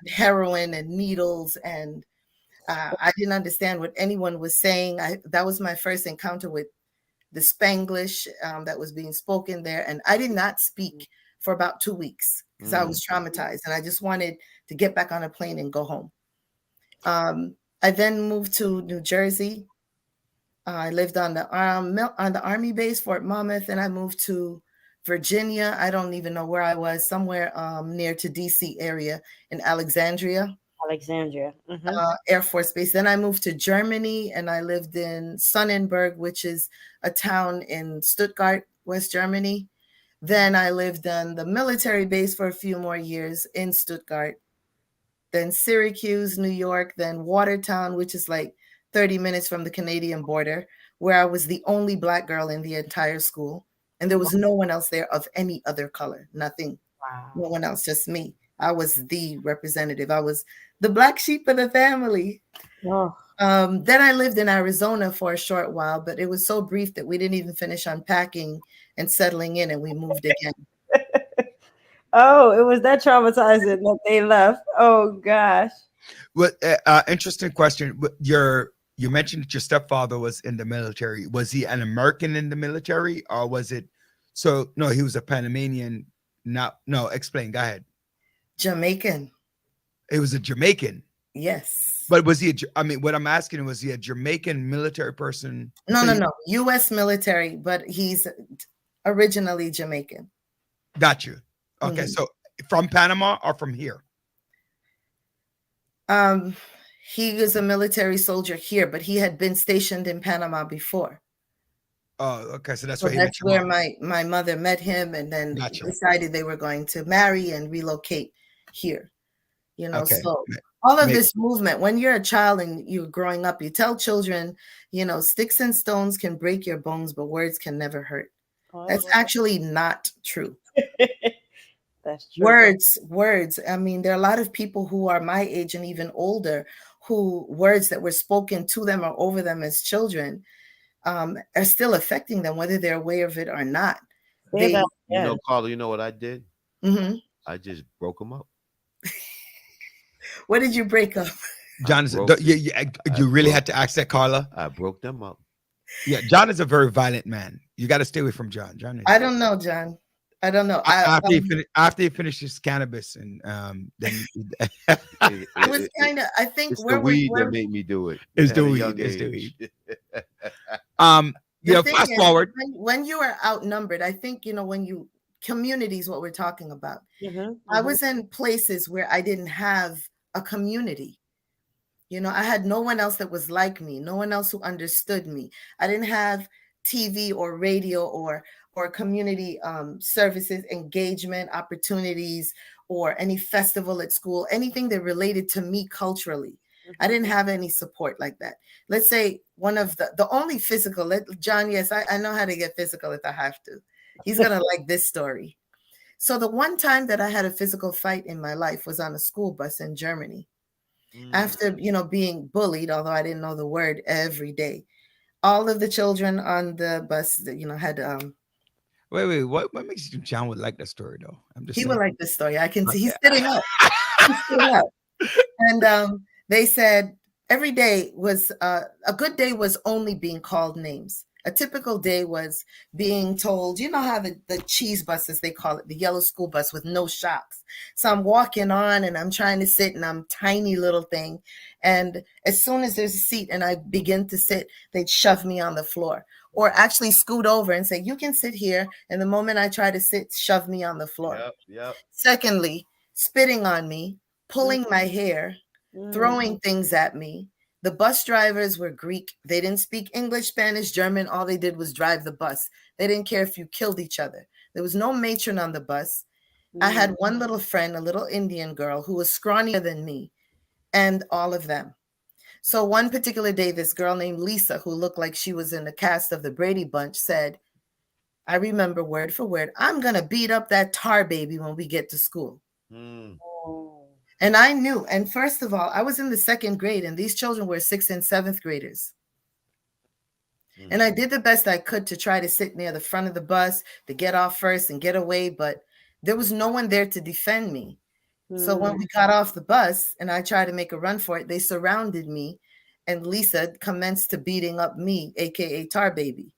heroin and needles, and I didn't understand what anyone was saying. That was my first encounter with the Spanglish that was being spoken there. And I did not speak for about 2 weeks because I was traumatized and I just wanted to get back on a plane and go home. I then moved to New Jersey. I lived on the Army base, Fort Monmouth, and I moved to Virginia. I don't even know where I was, somewhere near to DC area in Alexandria. Air Force Base. Then I moved to Germany and I lived in Sonnenberg, which is a town in Stuttgart, West Germany. Then I lived on the military base for a few more years in Stuttgart. Then Syracuse, New York, then Watertown, which is like 30 minutes from the Canadian border, where I was the only Black girl in the entire school. And there was no one else there of any other color, nothing. Wow. No one else, just me. I was the representative. I was the black sheep of the family. Oh. Then I lived in Arizona for a short while, but it was so brief that we didn't even finish unpacking and settling in, and we moved again. Oh, it was that traumatizing that they left. Oh gosh. Well, interesting question. You mentioned that your stepfather was in the military. Was he an American in the military, or was it? So no, he was a Panamanian. No, explain. Go ahead. Jamaican. It was a Jamaican. Yes. But was he? What I'm asking, was he a Jamaican military person? No. U.S. military, but he's originally Jamaican. Got you. Okay, so from Panama or from here? He was a military soldier here, but he had been stationed in Panama before. Oh, okay. So that's where my mother met him, and then decided they were going to marry and relocate here. Okay. So all of this movement, when you're a child and you're growing up, you tell children, sticks and stones can break your bones, but words can never hurt. Oh, that's actually not true. That's true. Words. I mean, there are a lot of people who are my age and even older who words that were spoken to them or over them as children are still affecting them, whether they're aware of it or not. Carla, you know what I did? Mm-hmm. I just broke them up. What did you break up? Jonathan, you really had to ask that, Carla? I broke them up. Yeah, John is a very violent man. You got to stay away from John. I don't know, John. I don't know. After he finishes cannabis, and then it was kind of. I think it's the weed that made me do it. it's at the a weed. young It's the age. weed. The thing Fast is, forward. when you are outnumbered, I think, when you community is what we're talking about. Mhm, I mhm. was in places where I didn't have a community. I had no one else that was like me, no one else who understood me. I didn't have TV or radio or community services, engagement opportunities, or any festival at school, anything that related to me culturally. I didn't have any support like that. Let's say one of the only physical, John, yes, I know how to get physical if I have to. He's gonna like this story. So the one time that I had a physical fight in my life was on a school bus in Germany. After, being bullied, although I didn't know the word, every day. All of the children on the bus, had Wait. What makes you think John would like that story though? I'm just he would saying. like this story. I can see he's Okay. sitting up. He's sitting up. And they said every day was a good day was only being called names. A typical day was being told, you know how the cheese buses, they call it, the yellow school bus with no shocks. So I'm walking on and I'm trying to sit and I'm tiny little thing. And as soon as there's a seat and I begin to sit, they'd shove me on the floor or actually scoot over and say, you can sit here. And the moment I try to sit, shove me on the floor. Yep. Secondly, spitting on me, pulling my hair, throwing things at me. The bus drivers were Greek. They didn't speak English, Spanish, German. All they did was drive the bus. They didn't care if you killed each other. There was no matron on the bus. I had one little friend, a little Indian girl who was scrawnier than me, and all of them. So one particular day, this girl named Lisa, who looked like she was in the cast of the Brady Bunch, said, I remember word for word, I'm going to beat up that tar baby when we get to school. And I knew, and first of all, I was in the second grade and these children were 6th and 7th graders. And I did the best I could to try to sit near the front of the bus, to get off first and get away, but there was no one there to defend me. So when we got off the bus and I tried to make a run for it, they surrounded me and Lisa commenced to beating up me, aka Tar Baby.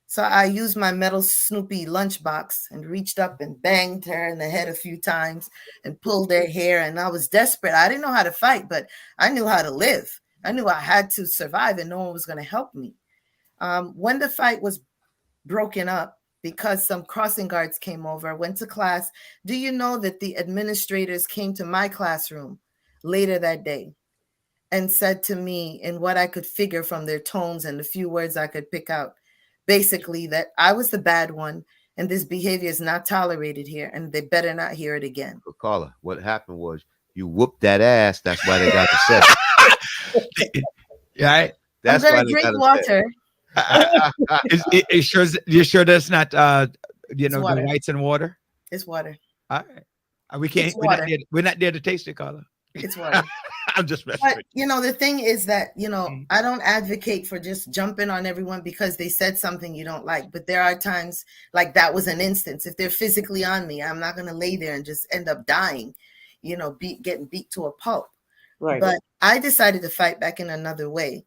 So I used my metal Snoopy lunchbox and reached up and banged her in the head a few times and pulled her hair. And I was desperate. I didn't know how to fight, but I knew how to live. I knew I had to survive and no one was going to help me. When the fight was broken up, because some crossing guards came over, I went to class. Do you know that the administrators came to my classroom later that day and said to me, in what I could figure from their tones and the few words I could pick out, basically that I was the bad one and this behavior is not tolerated here and they better not hear it again. But Carla, what happened was you whooped that ass. That's why they got upset. Right? That's I'm why going to they drink got upset. water. You sure that's not the water. whites in water? It's water. All right. We can't. It's water. We're not there to taste it, Carla. It's water. I'm just messing But with you. the thing is that I don't advocate for just jumping on everyone because they said something you don't like. But there are times like that was an instance. If they're physically on me, I'm not going to lay there and just end up dying, getting beat to a pulp. Right. But I decided to fight back in another way.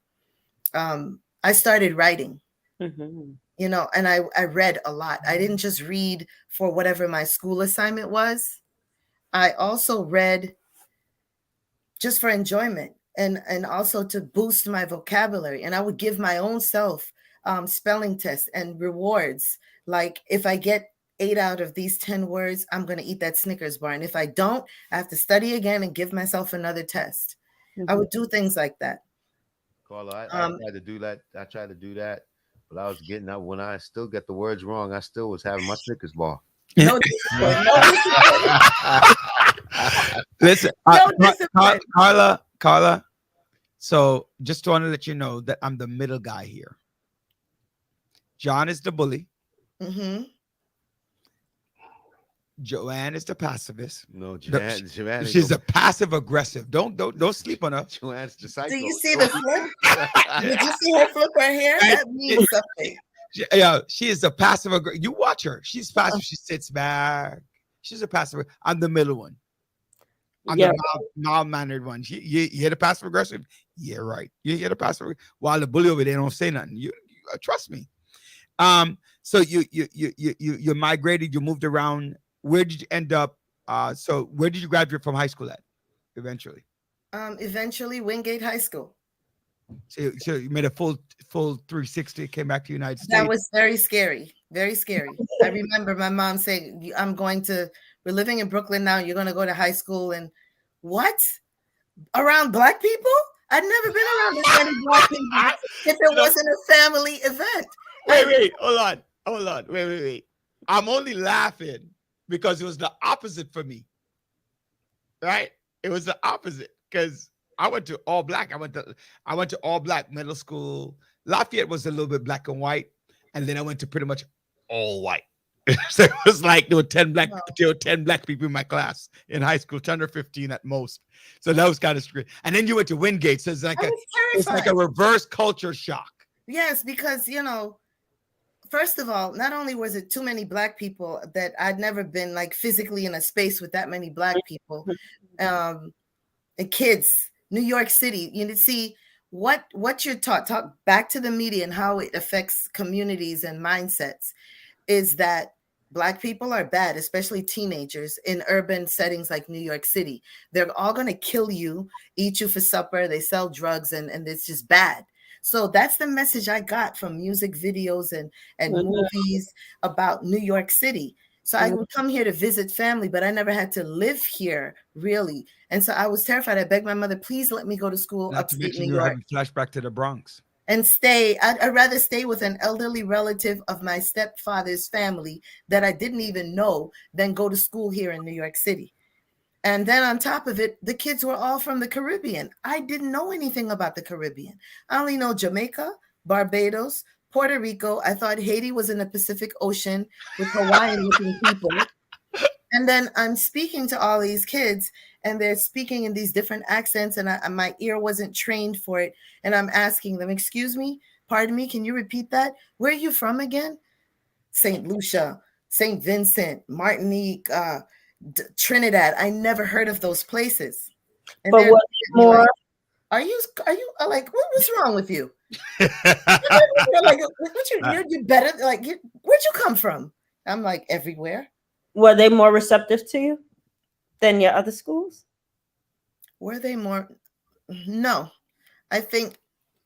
I started writing. And I read a lot. I didn't just read for whatever my school assignment was. I also read just for enjoyment and also to boost my vocabulary. And I would give my own self spelling tests and rewards. Like if I get 8 out of these 10 words, I'm going to eat that Snickers bar. And if I don't, I have to study again and give myself another test. I would do things like that. Carla, I tried to do that. But I was getting out when I still get the words wrong. I still was having my Snickers bar. No discipline. No discipline. Listen, No discipline. Carla. So just want to let you know that I'm the middle guy here. John is the bully. Mm-hmm. Joanne is the pacifist. No, Joanne She's a passive aggressive. Don't sleep on her. Joanne's the psycho. Do you see the flip? Did you see her flip her hair? That means something. She is a passive aggressive. You watch her. She's passive. She sits back. She's a passive. I'm the middle one. I'm the mild-mannered one. You hear the passive aggressive? Yeah, right. You hear the passive. While the bully over there don't say nothing. You trust me. So you migrated, you moved around. Where did you end up? So where did you graduate from high school at eventually? Eventually Wingate High School. So you made a full 360, came back to the United That States. was very scary. Very scary. I remember my mom saying, we're living in Brooklyn now. You're going to go to high school. And what? Around Black people? I'd never been around this many Black people if it wasn't a family event. Wait, hold on. Wait. I'm only laughing because it was the opposite for me. Right? It was the opposite because I went to all black. I went to all black middle school. Lafayette was a little bit black and white, and then I went to pretty much all white. So it was like there were 10 black people in my class in high school, 10 or 15 at most. So that was kind of strange. And then you went to Wingate, so it's like a reverse culture shock. Yes, because first of all, not only was it too many Black people that I'd never been like physically in a space with that many Black people, and kids, New York City, you see what you're taught. Talk back to the media and how it affects communities and mindsets. Is that Black people are bad, especially teenagers in urban settings like New York City. They're all going to kill you, eat you for supper. They sell drugs and it's just bad. So that's the message I got from music videos and movies about New York City. So I would come here to visit family, but I never had to live here really. And so I was terrified. I begged my mother, please let me go to school upstate New York. Having flashback to the Bronx. And stay. I'd rather stay with an elderly relative of my stepfather's family that I didn't even know than go to school here in New York City. And then on top of it, the kids were all from the Caribbean. I didn't know anything about the Caribbean. I only know Jamaica, Barbados, Puerto Rico. I thought Haiti was in the Pacific Ocean with Hawaiian-looking people. And then I'm speaking to all these kids and they're speaking in these different accents and my ear wasn't trained for it. And I'm asking them, excuse me, pardon me, can you repeat that? Where are you from again? St. Lucia, St. Vincent, Martinique, Trinidad. I never heard of those places. And but what more? Like, are you like, what's wrong with you? Like, you're better. Like, where'd you come from? I'm like, everywhere. Were they more receptive to you than your other schools? Were they more? No. I think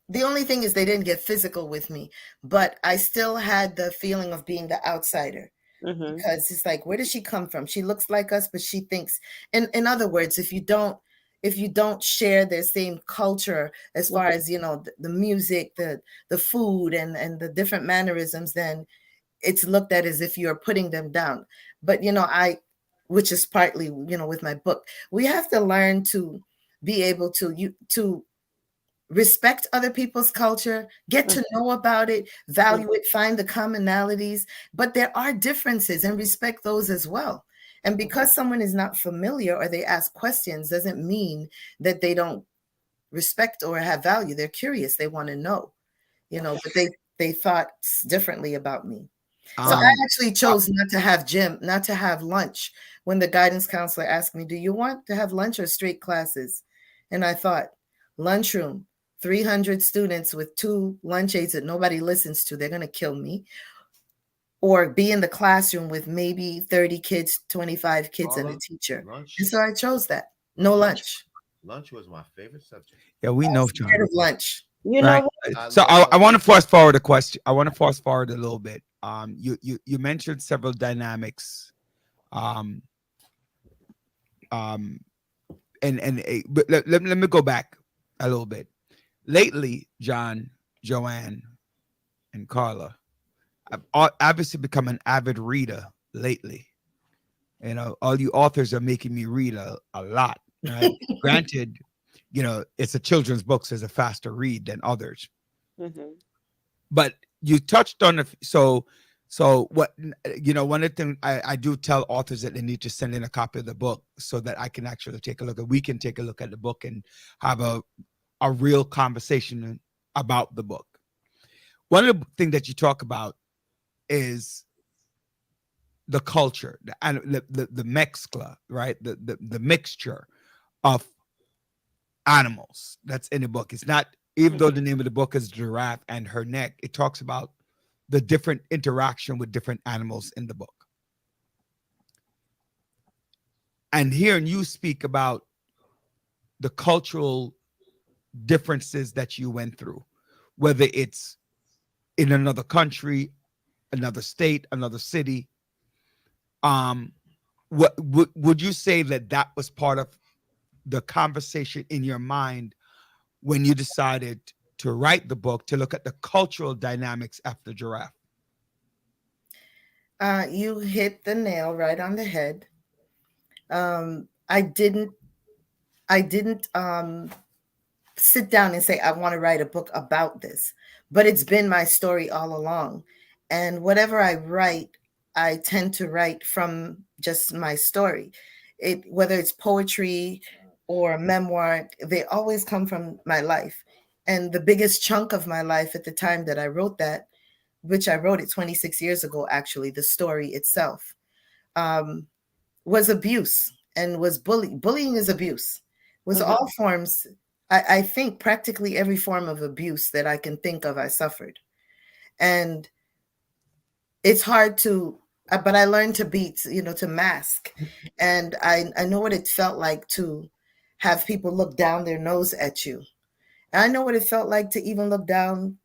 the only thing is they didn't get physical with me, but I still had the feeling of being the outsider because it's like, where does she come from? She looks like us, but she thinks, in other words, if you don't share their same culture as far as, the music, the food and the different mannerisms, then it's looked at as if you're putting them down. But, which is partly, with my book, we have to learn to be able to respect other people's culture, get to know about it, value it, find the commonalities, but there are differences and respect those as well. And because someone is not familiar or they ask questions doesn't mean that they don't respect or have value. They're curious. They want to know, but they thought differently about me. So I actually chose not to have lunch when the guidance counselor asked me, do you want to have lunch or straight classes? And I thought, lunchroom, 300 students with 2 lunch aides that nobody listens to, they're going to kill me. Or be in the classroom with maybe 30 kids, 25 kids and a teacher. Lunch. And so I chose that. No lunch. Lunch was my favorite subject. Yeah, we know. Scared of lunch. Right. So I want to fast forward a question. I want to fast forward a little bit. You mentioned several dynamics, but let me go back a little bit. Lately, John, Joanne, and Carla, I've obviously become an avid reader lately. All you authors are making me read a lot. Right? Granted, it's a children's book, so it's a faster read than others. But you touched on so what one of the things I do tell authors that they need to send in a copy of the book so that I can actually we can take a look at the book and have a real conversation about the book. One of the things that you talk about is the culture and the mezcla, right? The mixture of animals that's in the book. It's not, even though the name of the book is Giraffe and Her Neck, it talks about the different interaction with different animals in the book. And hearing you speak about the cultural differences that you went through, whether it's in another country, another state, another city, what would you say that that was part of the conversation in your mind when you decided to write the book, to look at the cultural dynamics after Giraffe? You hit the nail right on the head. I didn't sit down and say I want to write a book about this, but it's been my story all along. And whatever I write, I tend to write from just my story. Whether it's poetry or a memoir, they always come from my life. And the biggest chunk of my life at the time that I wrote that, which I wrote it 26 years ago, actually, the story itself, um, was abuse and was bullying. Bullying is abuse. Was all forms. I think practically every form of abuse that I can think of, I suffered. And it's hard to, but I learned to to mask. And I know what it felt like to have people look down their nose at you. And I know what it felt like to even look down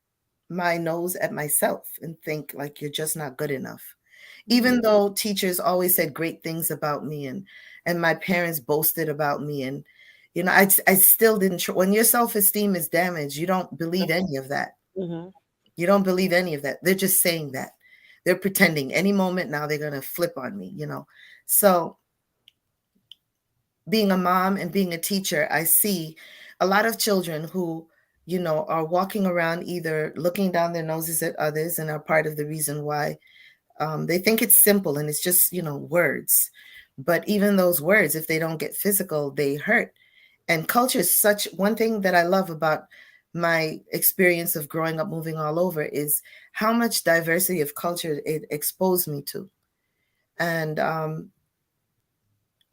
my nose at myself and think like you're just not good enough. Even though teachers always said great things about me, and my parents boasted about me, and I still didn't. When your self-esteem is damaged, you don't believe any of that. You don't believe any of that. They're just saying that. They're pretending any moment now they're going to flip on me, So being a mom and being a teacher, I see a lot of children who, are walking around either looking down their noses at others and are part of the reason why they think it's simple and it's just, words. But even those words, if they don't get physical, they hurt. And culture is such one thing that I love about my experience of growing up moving all over is how much diversity of culture it exposed me to. And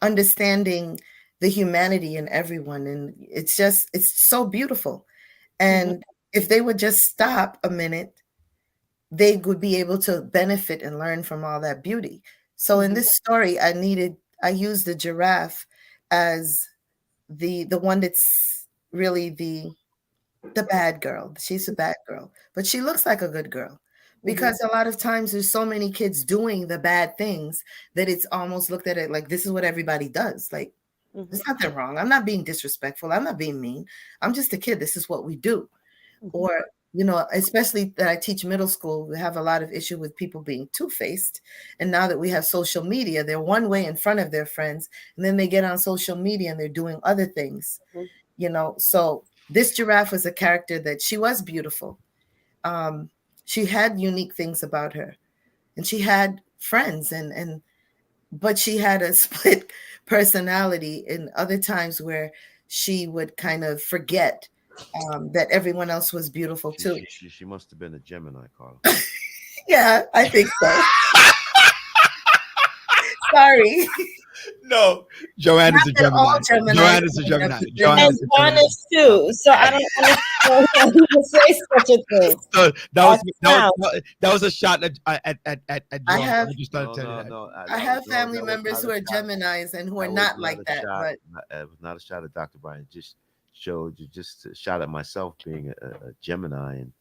understanding the humanity in everyone. And it's so beautiful. And if they would just stop a minute, they would be able to benefit and learn from all that beauty. So in this story, I used the giraffe as the one that's really the bad girl. She's a bad girl, but she looks like a good girl because a lot of times there's so many kids doing the bad things that it's almost looked at it like this is what everybody does. Like there's nothing wrong. I'm not being disrespectful. I'm not being mean. I'm just a kid. This is what we do. Or especially that I teach middle school, we have a lot of issue with people being two-faced. And now that we have social media, they're one way in front of their friends, and then they get on social media and they're doing other things, So this giraffe was a character that she was beautiful. She had unique things about her, and she had friends, but she had a split personality in other times where she would kind of forget that everyone else was beautiful too. She must have been a Gemini, Carla. Yeah, I think so. Sorry. No, Joanne is a Gemini. Joanne is a Gemini. Joanne And is a John Gemini. is too. So I don't understand how you would say such a thing. So that was a shot at Joanne. have- I just started telling you that. I have family members who are Geminis and who are not like that. But It was not a shot at Dr. Brian. It just showed you just a shot at myself being a Gemini and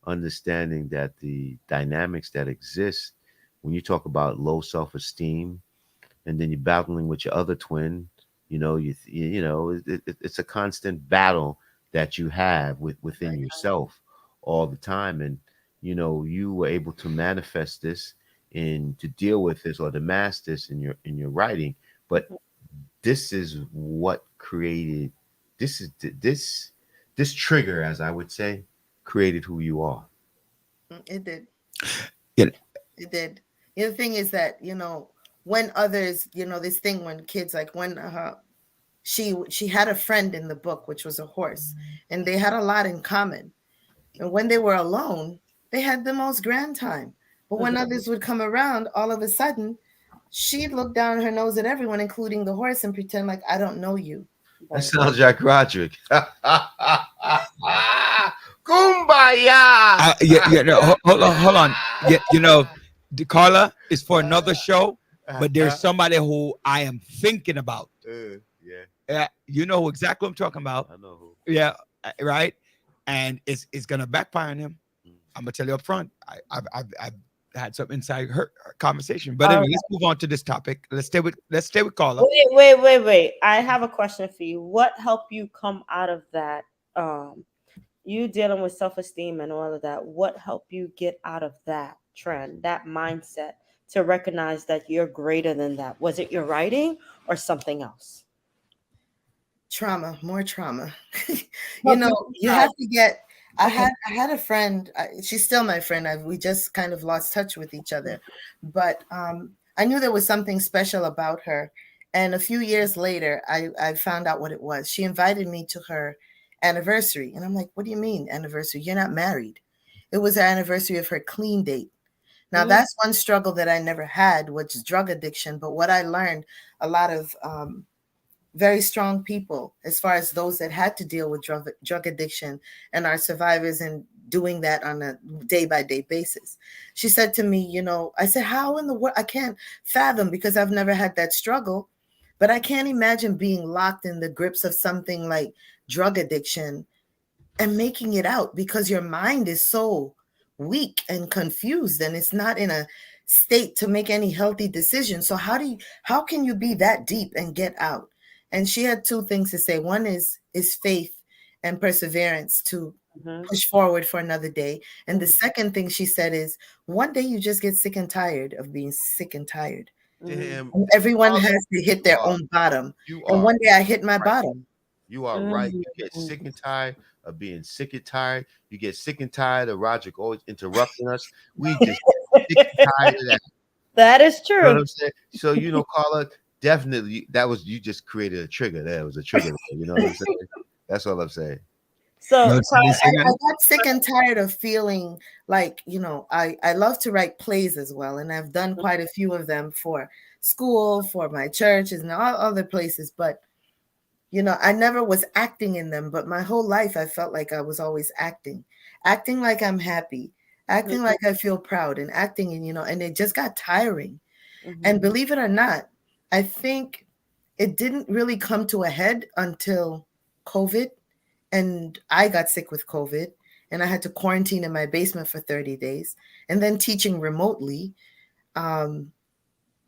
understanding that the dynamics that exist when you talk about low self-esteem and then you're battling with your other twin, it's a constant battle that you have within yourself all the time. And, you were able to manifest this and to deal with this or to master this in your writing. But this is what created this trigger, as I would say, created who you are. it did. Yeah. It did. The other thing is that, when others, this thing when kids, like when she had a friend in the book, which was a horse, and they had a lot in common. And when they were alone, they had the most grand time. But when others would come around, all of a sudden, she'd look down her nose at everyone, including the horse, and pretend like I don't know you. That sounds Jack Roderick. Kumbaya. No, hold on. Yeah, Carla is for another show, but there's somebody who I am thinking about. Yeah, You know exactly what I'm talking about. I know who. Yeah, right. And it's gonna backfire on him. Mm. I'm gonna tell you up front. I've had some inside her conversation. But All anyway, right. let's move on to this topic. Let's stay with Carla. Wait. I have a question for you. What helped you come out of that? You dealing with self-esteem and all of that. What helped you get out of that trend, that mindset, to recognize that you're greater than that? Was it your writing or something else? Trauma, more trauma. What You have to get. I had a friend. She's still my friend. We just kind of lost touch with each other, but I knew there was something special about her. And a few years later, I found out what it was. She invited me to her anniversary, and I'm like, "What do you mean anniversary? You're not married." It was her anniversary of her clean date. Now that's one struggle that I never had, which is drug addiction. But what I learned, a lot of very strong people, as far as those that had to deal with drug addiction and are survivors and doing that on a day by day basis. She said to me, I said, how in the world? I can't fathom, because I've never had that struggle, but I can't imagine being locked in the grips of something like drug addiction and making it out, because your mind is so weak and confused and it's not in a state to make any healthy decision. So how can you be that deep and get out? And she had two things to say. One is faith and perseverance to push forward for another day. And the second thing she said is, one day you just get sick and tired of being sick and tired. Damn. And everyone has to hit their own bottom. And one day I hit my bottom. You are right. You get sick and tired of being sick and tired. You get sick and tired of Roger always interrupting us. We just sick and tired of that. That is You know what true. I'm saying? So, Carla, definitely you just created a trigger. There was a trigger. You know what I'm saying? That's all I'm saying. So, No, I got sick and tired of feeling like, I love to write plays as well. And I've done quite a few of them for school, for my churches and all other places. But, I never was acting in them. But my whole life, I felt like I was always acting like I'm happy, acting like I feel proud, and acting, and it just got tiring. And believe it or not, I think it didn't really come to a head until COVID. And I got sick with COVID, and I had to quarantine in my basement for 30 days, and then teaching remotely in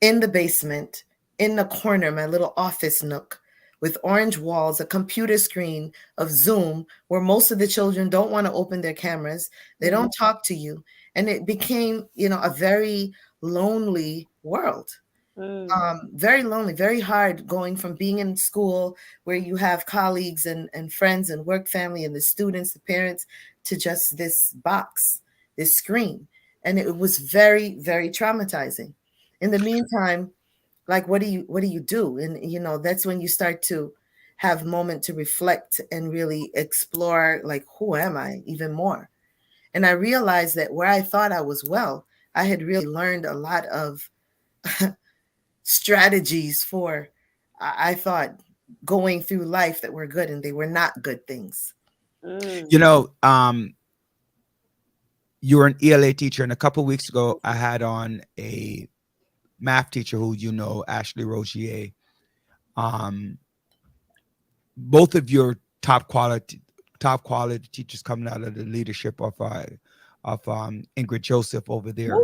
the basement, in the corner, my little office nook with orange walls, a computer screen of Zoom, where most of the children don't want to open their cameras. They don't talk to you. And it became, a very lonely world. Very lonely, very hard, going from being in school where you have colleagues and friends and work family and the students, the parents, to just this box, this screen. And it was very, very traumatizing. In the meantime, like, what do you do? And, that's when you start to have moment to reflect and really explore, like, who am I even more? And I realized that where I thought I was well, I had really learned a lot of strategies for, I thought, going through life that were good, and they were not good things. You were an ELA teacher, and a couple of weeks ago, I had on a math teacher who Ashley Rogier. Both of your top quality teachers coming out of the leadership of Ingrid Joseph over there.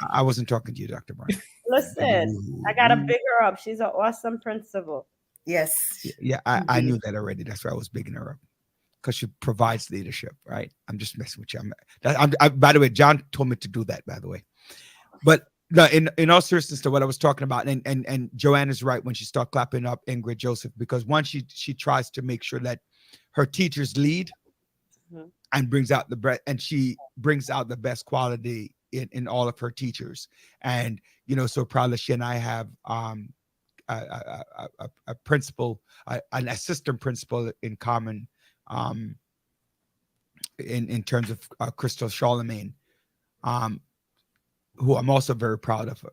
I wasn't talking to you, Dr. Brown. Listen, I got to big her up. She's an awesome principal. Yes. Yeah, I knew that already. That's why I was bigging her up, because she provides leadership, right? I'm just messing with you. By the way, John told me to do that, by the way. But no, in all seriousness to what I was talking about, and Joanne is right when she started clapping up Ingrid Joseph, because one, she tries to make sure that her teachers lead and brings out she brings out the best quality in all of her teachers. And so probably she and I have a principal, an assistant principal in common, in terms of Crystal Charlemagne, who I'm also very proud of,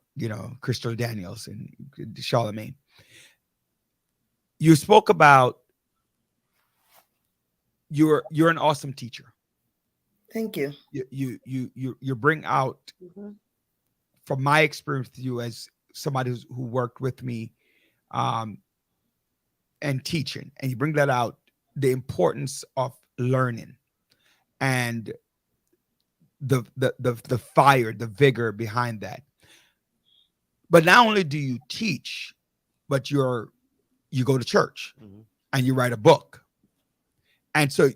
Crystal Daniels and Charlemagne. You spoke about you're an awesome teacher. Thank you. You bring out, Mhm. from my experience with you as somebody who worked with me, um, and teaching, and you bring that out, the importance of learning and the fire, the vigor behind that. But not only do you teach, but you go to church Mhm. and you write a book. And so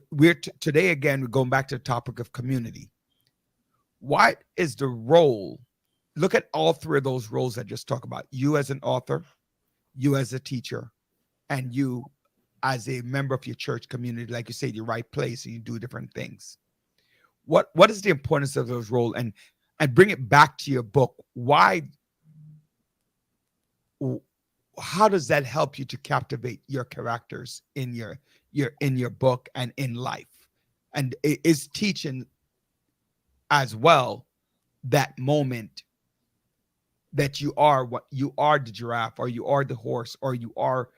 today again, we're going back to the topic of community. What is the role? Look at all three of those roles I just talked about. You as an author, you as a teacher, and you as a member of your church community. Like you say, the right place, and you do different things. What is the importance of those roles? And bring it back to your book. Why? How does that help you to captivate your characters in your book and in life? And is teaching as well that moment that you are what you are, the giraffe, or you are the horse, or you are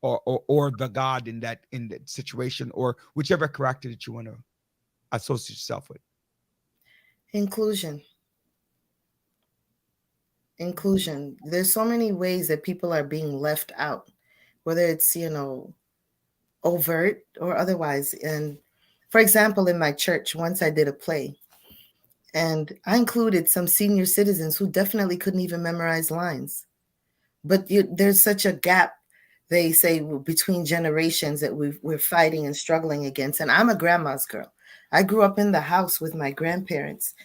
or the god in that situation, or whichever character that you want to associate yourself with. Inclusion. Inclusion. There's so many ways that people are being left out, whether it's, overt or otherwise. And for example, in my church, once I did a play and I included some senior citizens who definitely couldn't even memorize lines. But there's such a gap, they say, between generations that we're fighting and struggling against. And I'm a grandma's girl. I grew up in the house with my grandparents,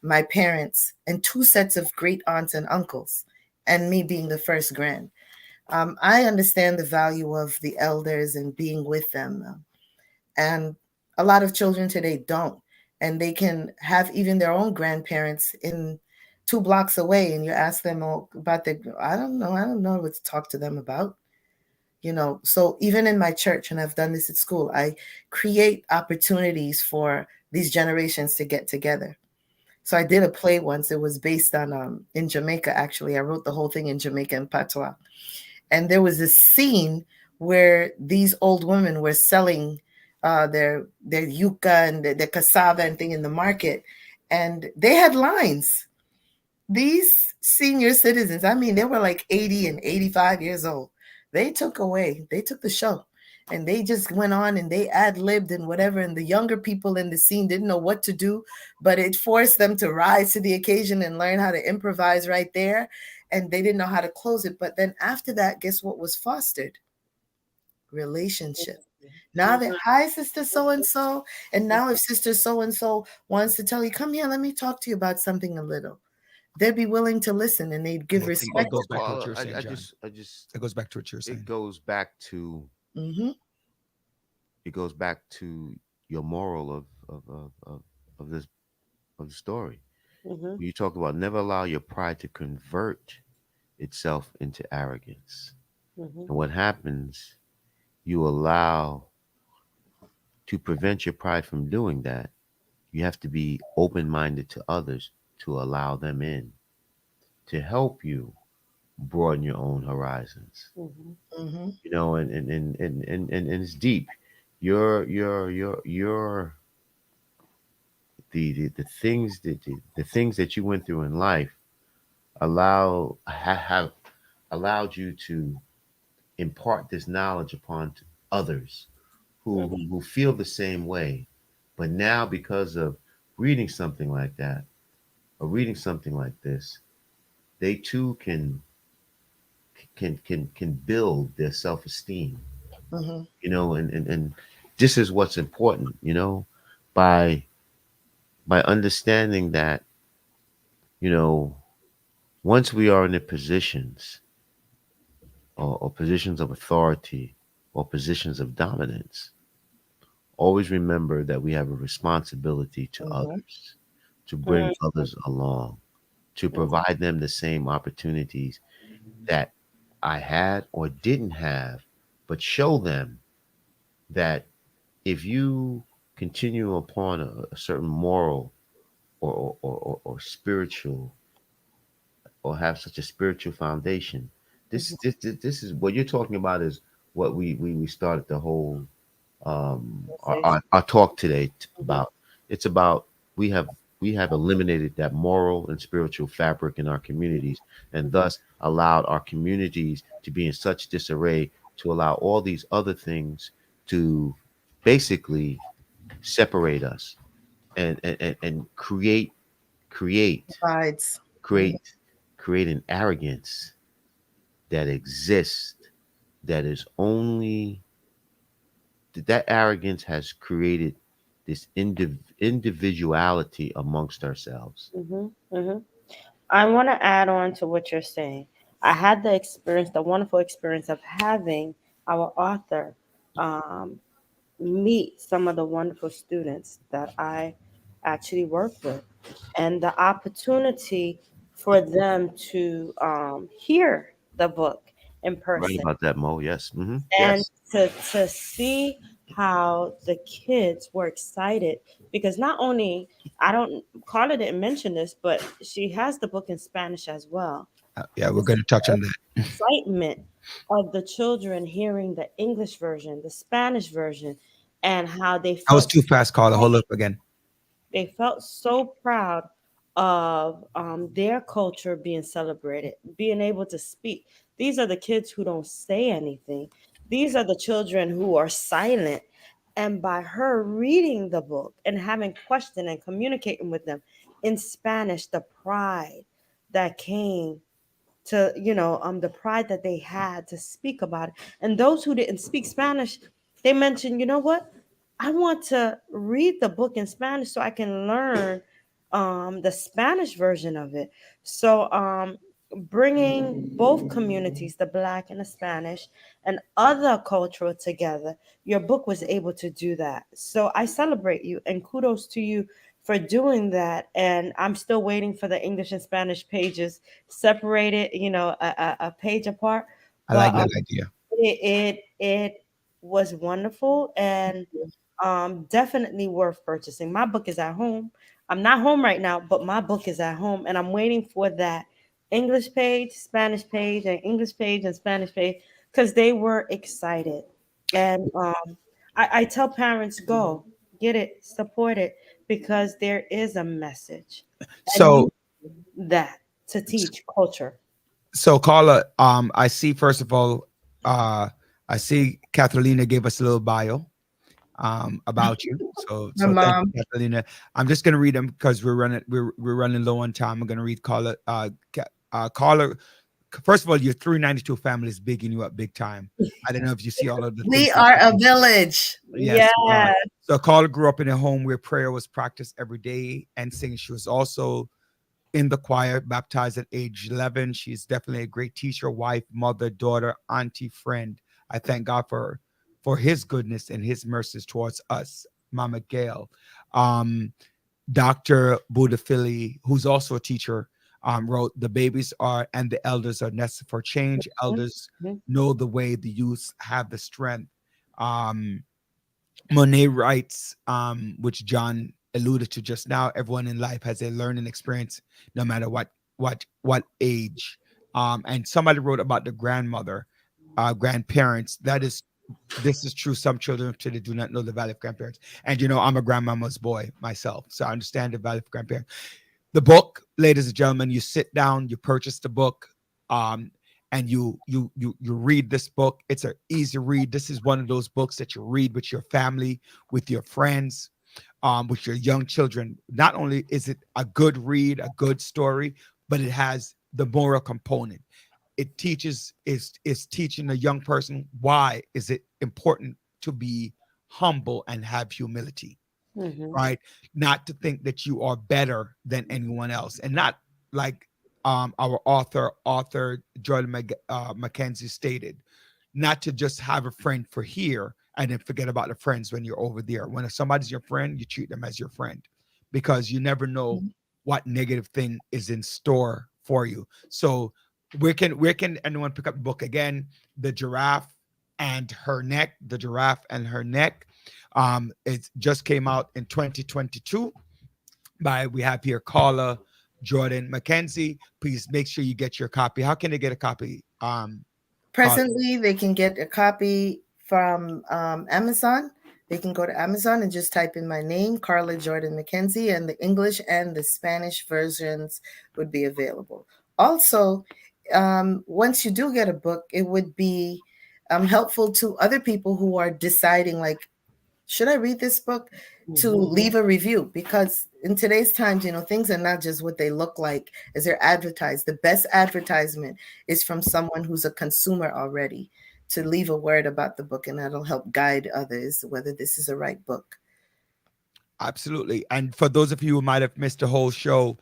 my parents, and two sets of great aunts and uncles, and me being the first grand. I understand the value of the elders and being with them. And a lot of children today don't. And they can have even their own grandparents in 2 blocks away, and you ask them about their, I don't know what to talk to them about. So even in my church, and I've done this at school, I create opportunities for these generations to get together. So I did a play once. It was based on in Jamaica, actually. I wrote the whole thing in Jamaica and patois. And there was this scene where these old women were selling their yuca and their cassava and thing in the market, and they had lines. These senior citizens, I mean, they were like 80 and 85 years old. They took the show, and they just went on and they ad-libbed and whatever. And the younger people in the scene didn't know what to do, but it forced them to rise to the occasion and learn how to improvise right there. And they didn't know how to close it. But then after that, guess what was fostered? Relationship. Now that, hi, sister so and so. And now, if sister so and so wants to tell you, come here, let me talk to you about something a little, they'd be willing to listen, and they'd give I think respect. that goes back to what Well, you're saying, John. I just, It goes back to what you're it saying. goes back to, Mm-hmm. it goes back to your moral of this of the story. Mhm. You talk about never allow your pride to convert itself into arrogance. Mhm. And what happens, you allow to prevent your pride from doing that, you have to be open minded to others to allow them in to help you broaden your own horizons. Mhm. Mm-hmm. And it's deep. Your the things the things that you went through in life have allowed you to impart this knowledge upon others who feel the same way. But now, because of reading something like that or reading something like this, they too can build their self-esteem. Mm-hmm. And this is what's important, by understanding that, you know, once we are in the positions or positions of authority or positions of dominance, always remember that we have a responsibility to Mm-hmm. others, to bring others along, to provide them the same opportunities that I had or didn't have, but show them that if you continue upon a certain moral or spiritual or have such a spiritual foundation, this is what you're talking about is what we started the whole our talk today about. It's about we have we have eliminated that moral and spiritual fabric in our communities, and thus allowed our communities to be in such disarray to allow all these other things to basically separate us and create Provides. create create an arrogance that exists, that is only that arrogance has created this individuality amongst ourselves. Hmm. Hmm. I want to add on to what you're saying. I had the experience, the wonderful experience of having our author um, meet some of the wonderful students that I actually work with, and the opportunity for them to hear the book in Right person about that, Mo. Yes. and Yes. to see how the kids were excited because not only I don't Carla didn't mention this, but she has the book in Spanish as well. Yeah, we're The going to touch on that. excitement of the children hearing the English version, the Spanish version, and how That was too fast, Carla. Hold up again. they felt so proud of their culture being celebrated, being able to speak. These are the kids who don't say anything. These are the children who are silent. And by her reading the book and having questions and communicating with them in Spanish, the pride that came to the pride that they had to speak about it. And those who didn't speak Spanish, they mentioned, you know what, I want to read the book in Spanish so I can learn the Spanish version of it. So bringing both communities, the Black and the Spanish and other cultural together, your book was able to do that. So I celebrate you and kudos to you for doing that. And I'm still waiting for the English and Spanish pages separated, a page apart. I like But that idea. it was wonderful and definitely worth purchasing. My book is at home. I'm not home right now, but my book is at home, and I'm waiting for that English page, Spanish page, and English page and Spanish page because they were excited. And I tell parents, go get it, support it, because there is a message, and So, you that to teach culture. so Carla, I see first of all, uh, I see Catalina gave us a little bio about you. So, My so thank mom. you, Catalina. I'm just gonna read them because we're running low on time. I'm gonna read Carla. Carla. First of all, your 392 family is bigging you up big time. I don't know if you see all of the things. We are a village. Yes. Yeah. So Carla grew up in a home where prayer was practiced every day and singing. She was also in the choir, baptized at age 11. She's definitely a great teacher, wife, mother, daughter, auntie, friend. I thank God for his goodness and his mercies towards us. Mama Gail. Dr. Budafili, who's also a teacher, wrote, "The babies are and the elders are necessary for change. Elders Mhm. know the way, the youth have the strength." Um, Monet writes, which John alluded to just now, everyone in life has a learning experience, no matter what age. And somebody wrote about the grandmother, grandparents. This is true. Some children today do not know the value of grandparents. And I'm a grandmama's boy myself, so I understand the value of grandparents. The book, ladies and gentlemen, you sit down, you purchase the book, um, and you read this book. It's an easy read. This is one of those books that you read with your family, with your friends, with your young children. Not only is it a good read, a good story, but it has the moral component. It teaches is teaching a young person why is it important to be humble and have humility, Mhm. right? Not to think that you are better than anyone else, and not like our author Jordan Mackenzie stated, not to just have a friend for here and then forget about the friends when you're over there. When somebody's your friend, you treat them as your friend because you never know what negative thing is in store for you. So where can anyone pick up the book again? The Giraffe and Her Neck, The Giraffe and Her Neck. It just came out in 2022 by, we have here, Carla Jordan Mackenzie. Please make sure you get your copy. How can they get a copy? Carla? Presently, they can get a copy from Amazon They can go to Amazon and just type in my name, Carla Jordan McKenzie, and the English and the Spanish versions would be available. Also, once you do get a book, it would be helpful to other people who are deciding, like, should I read this book, to leave a review, because in today's times, things are not just what they look like as they're advertised. The best advertisement is from someone who's a consumer already, to leave a word about the book, and that'll help guide others whether this is a right book. Absolutely. And for those of you who might have missed the whole show,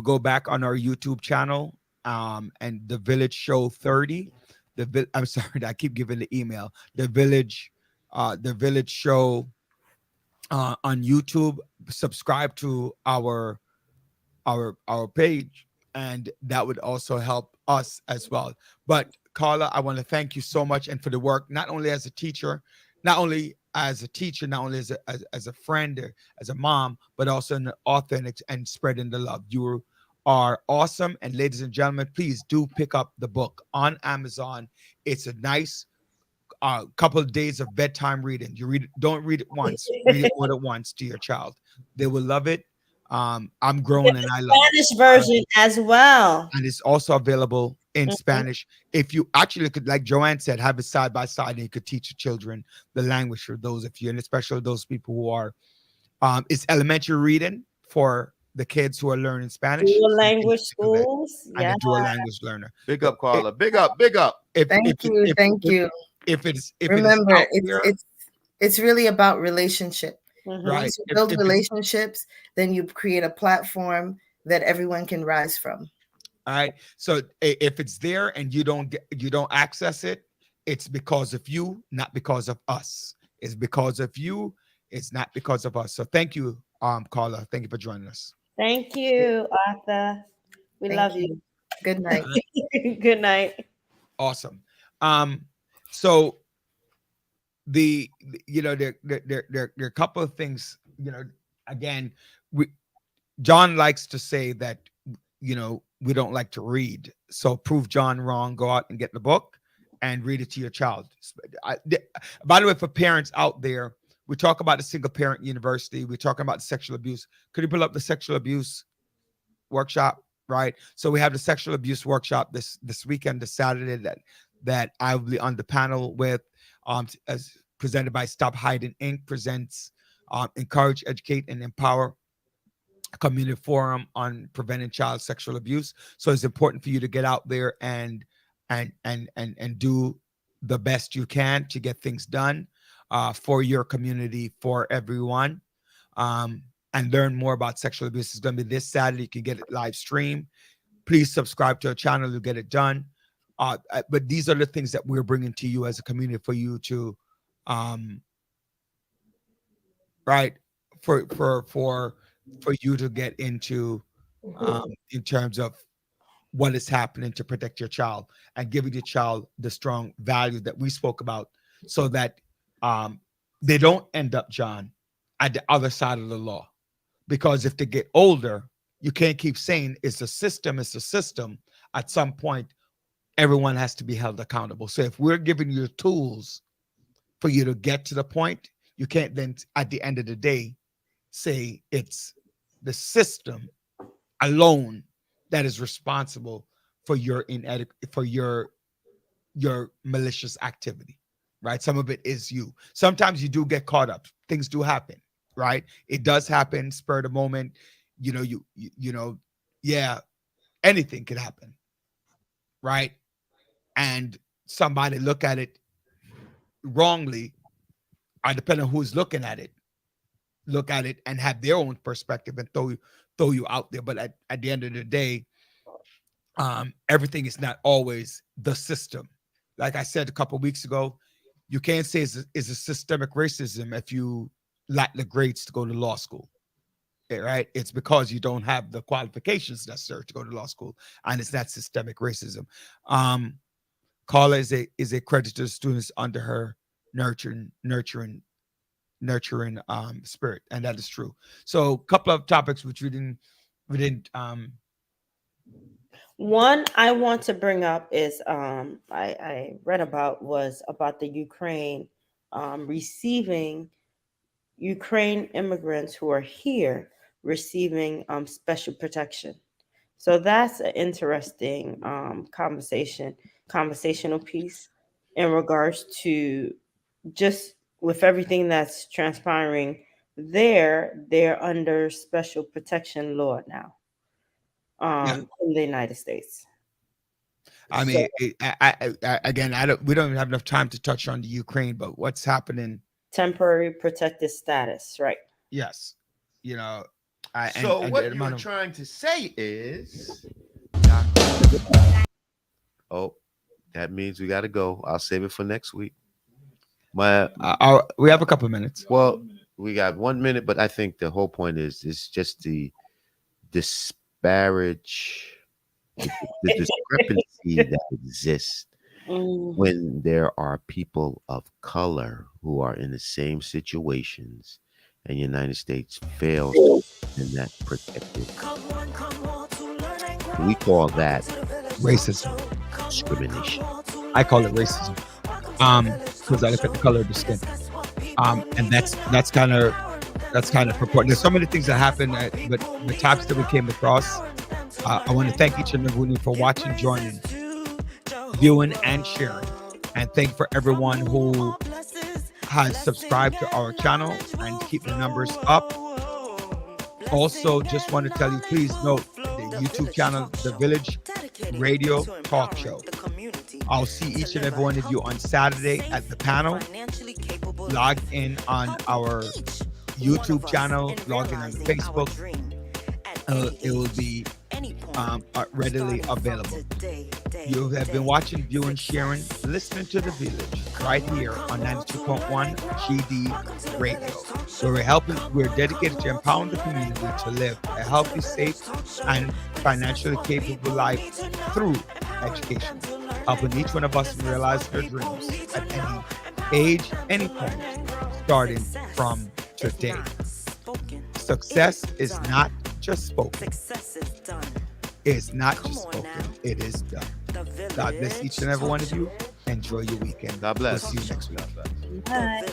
go back on our YouTube channel, and the Village Show 30. I'm sorry, I keep giving the email. The Village Show on YouTube. Subscribe to our page, and that would also help us as well. But Carla, I want to thank you so much, and for the work, not only as a teacher, not only as a friend, or as a mom, but also an author, and spreading the love. You are awesome. And ladies and gentlemen, please do pick up the book on Amazon. It's a nice couple of days of bedtime reading. You read it, don't read it once, read it more than once to your child. They will love it. I'm growing and I love it. Spanish version as well. And it's also available in Spanish. If you actually could, like Joanne said, have it side by side, and you could teach your children the language, for those of you, and especially those people who are, it's elementary reading for the kids who are learning Spanish. Dual language schools. And Yeah. a dual language learner. Big up, Carla. Big up, big up. Thank you. If it's Remember, there, it's really about relationship. Mhm. right. Once you build relationships, then you create a platform that everyone can rise from. All right. So if it's there and you don't access it, it's because of you, not because of us. It's because of you. It's not because of us. So thank you, Carla. Thank you for joining us. Thank you, Arthur. We Thank love you. Good night. Good night. Awesome. So there are a couple of things. Again, John likes to say that we don't like to read. So prove John wrong. Go out and get the book and read it to your child. By the way, for parents out there, we talk about the single parent university. We're talking about sexual abuse. Could you pull up the sexual abuse workshop? Right. So we have the sexual abuse workshop this weekend, this Saturday, that I will be on the panel with, as presented by Stop Hiding Inc. presents Encourage, Educate, and Empower, a community forum on preventing child sexual abuse. So it's important for you to get out there and do the best you can to get things done for your community, for everyone. And learn more about sexual abuse. It's going to be this Saturday. You can get it live stream. Please subscribe to our channel to get it done. But these are the things that we're bringing to you as a community for you to, right, for you to get into, in terms of what is happening to protect your child and giving your child the strong value that we spoke about, so that they don't end up, John, at the other side of the law. Because if they get older, you can't keep saying it's a system, it's a system. At some point, everyone has to be held accountable. So if we're giving you tools for you to get to the point, you can't then at the end of the day say it's the system alone that is responsible for your your malicious activity, right? Some of it is you. Sometimes you do get caught up. Things do happen, right? It does happen, spur of the moment. Yeah, anything could happen, right? And somebody look at it wrongly, or depending on who's looking at it, look at it and have their own perspective and throw you out there. But at the end of the day, everything is not always the system. Like I said a couple of weeks ago, you can't say it's a systemic racism if you lack the grades to go to law school, right? It's because you don't have the qualifications necessary to go to law school, and it's not systemic racism. Carla is a credit to the students under her nurturing spirit, and that is true. So a couple of topics which we didn't One I want to bring up is I read about the Ukraine receiving Ukraine immigrants who are here receiving special protection. So that's an interesting conversational piece in regards to just with everything that's transpiring there, they're under special protection law now Yeah. in the United States. I So mean, again, we don't have enough time to touch on the Ukraine, but what's happening? temporary protected status, right? Yes, you know, So and what the you're amount of trying to say is, oh, that means we got to go. I'll save it for next week. we have a couple of minutes. Well, we got 1 minute, but I think the whole point is just the disparage, the discrepancy that exists Mm. when there are people of color who are in the same situations, and the United States fails in that protective. We call that Racism. discrimination. I call it racism. Because I look at the color of the skin. And that's kind of purported. There's so many things that happen, but the topics that we came across. I want to thank each and every one of you for watching, joining, viewing, and sharing. And thank for everyone who has subscribed to our channel and keep the numbers up. Also, just want to tell you, please note the YouTube channel, The Village Radio Talk Show. I'll see each and every one of you on Saturday at the panel. Log in on our YouTube channel, log in on the Facebook. It will be readily available. You have been watching, viewing, sharing, listening to The Village right here on 92.1 GD Radio. So we're dedicated to empowering the community to live a healthy, safe, and financially capable life through education, helping each one of us realize their dreams at any age, any point, starting from today. Success is not just spoken. It's not just spoken. It is done. God bless each and every one of you. Enjoy your weekend. God bless. We'll see you next week. Bye.